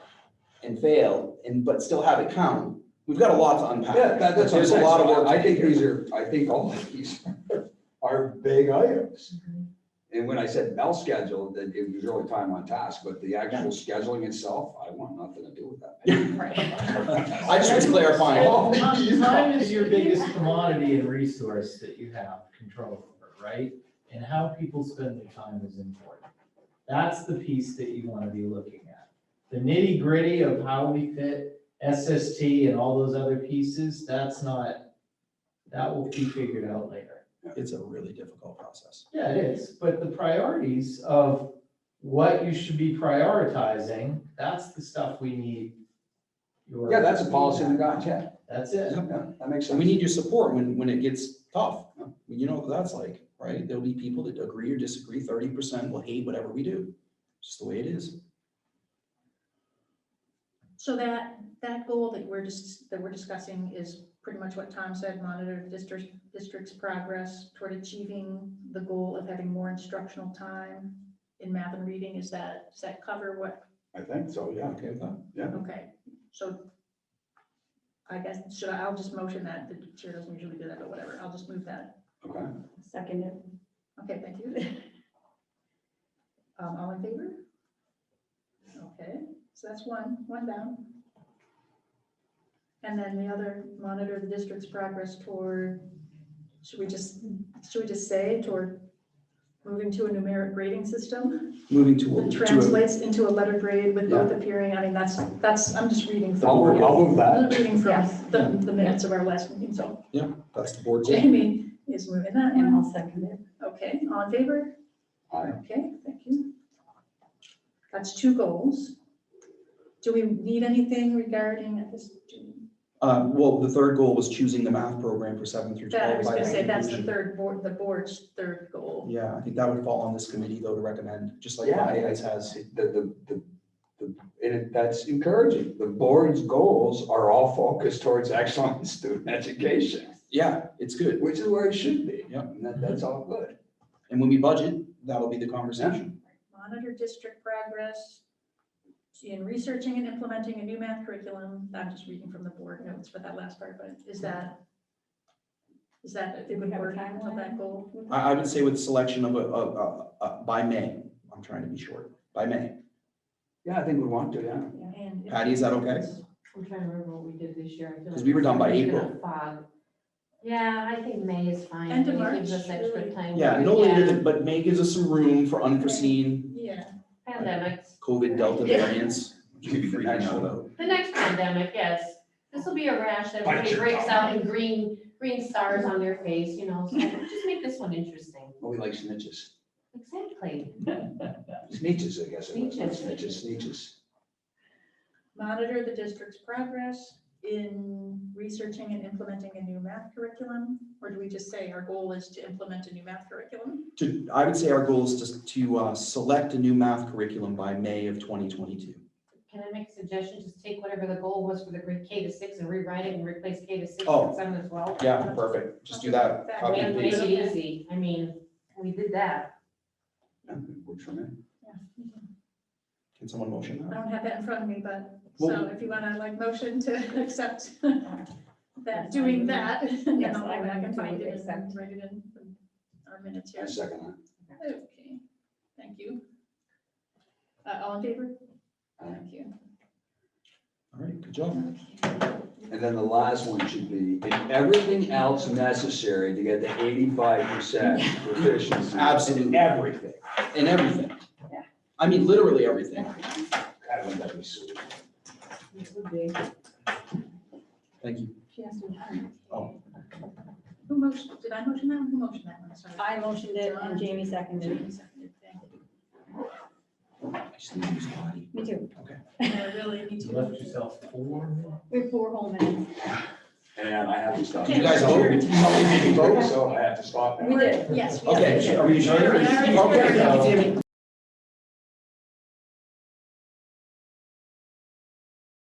and fail, but still have it count. We've got a lot to unpack. Yeah, that's what I'm There's a saying. lot of So work. I think I think all of these are big items. And when I said bell schedule, that it was really time on task, but the actual scheduling itself, I want nothing to do with that. I just was clarifying. Time is your biggest commodity and resource that you have control over, right? And how people spend their time is important. That's the piece that you want to be looking at. The nitty gritty of how we fit SST and all those other pieces, that will be figured out later. It's a really difficult process. Yeah, it is, but the priorities of what you should be prioritizing, that's the stuff we need your. Yeah, that's a policy we got, yeah, That's it. yeah, that makes So sense. we need your support when it gets tough. You know what that's like, right? There'll be people that agree or disagree, 30% will hate whatever we do. It's just the way it is. So that goal that we're discussing is pretty much what Tom said, monitor the district's progress toward achieving the goal of having more instructional time in math and reading. Does that cover what? I think so, yeah. Okay with that? Yeah. Okay, so I guess, I'll just motion that, the chair doesn't usually do that, but whatever, I'll just move that. Okay. Seconded. Okay, thank you. All in favor? Okay, so that's one down. And then the other, monitor the district's progress toward, should we just say toward moving to a numeric grading system? Moving to That translates into a letter grade with both appearing, I mean, that's, I'm just reading from. I'll move that. I'm reading from Yes. the minutes of our last meeting, so that's the board goal. Jamie is moving that And one. I'll second it. Okay, all in favor? Aye. Okay, thank you. That's 2 goals. Do we need anything regarding this? Well, the third goal was choosing the math program for 7 through 12. That, I was by gonna say, that's the conclusion. the board's third goal. Yeah, I think that would fall on this committee though to recommend, just like Yeah. IAS has. That's encouraging. The board's goals are all focused towards excellent in student education, Yeah, it's good. which is where it should be. Yep. And that's all good. And when we budget, that'll be the conversation. Monitor district progress in researching and implementing a new math curriculum. I'm just reading from the board notes for that last part, but is that a Did we good have a word of timeline? that goal? I would say with selection of by May, I'm trying to be short, by May. Yeah, I think we want to, yeah. And Patty, is that okay? I'm trying to remember what we did this year. I feel 'Cause like we were done by it's been a April. fog. Yeah, I think May is fine. End of It gives March, us extra really. time. Yeah, no later than, but May gives us some room for unforeseen Yeah, Pandemics. COVID Delta Yeah. variants. Maybe the next one. The next pandemic, yes. This will be a rash that Bite everybody your breaks tongue. out in green stars on their face, you know, so just make this one interesting. Oh, we like snitches. Exactly. Sneeches, I guess. It was. Sneeches. Sneeches. monitor the district's progress in researching and implementing a new math curriculum? Or do we just say our goal is to implement a new math curriculum? I would say our goal is just to select a new math curriculum by May of 2022. Can I make a suggestion? Just take whatever the goal was for the grade K to 6 and rewrite it and replace K to 6 Oh. with 7 to 12. Yeah, perfect. Just do that. Copy and Make paste. it easy. I mean, we did that. Yeah, works for me. Can someone motion I that? don't have that in front of me, but, Well- so if you wanna like motion to accept that, doing that, and Yes, then I'll I go back and move to find it accept. and write it in our minutes I here. second that. Okay, thank you. All in favor? Aye. Thank you. All right, good job. And then the last one should be, in everything else necessary to get the 85% proficiency. Absolutely. In everything. And everything. Yeah. I mean, literally everything. God, wouldn't that be sweet? It would be. Thank you. She has to. Oh. Who motioned, did I motion that one? Who motioned that one? Sorry. I motioned it and Jamie seconded Jamie it. seconded, thank you. I just need to use body. Me too. I really need You to. left yourself 4 minutes. We have 4 whole minutes. And I have to stop. You guys vote? Somebody didn't vote, so I have to stop now. We did. Yes. Okay, are we sure? Yeah, I already Okay, scored. thank you, Tammy.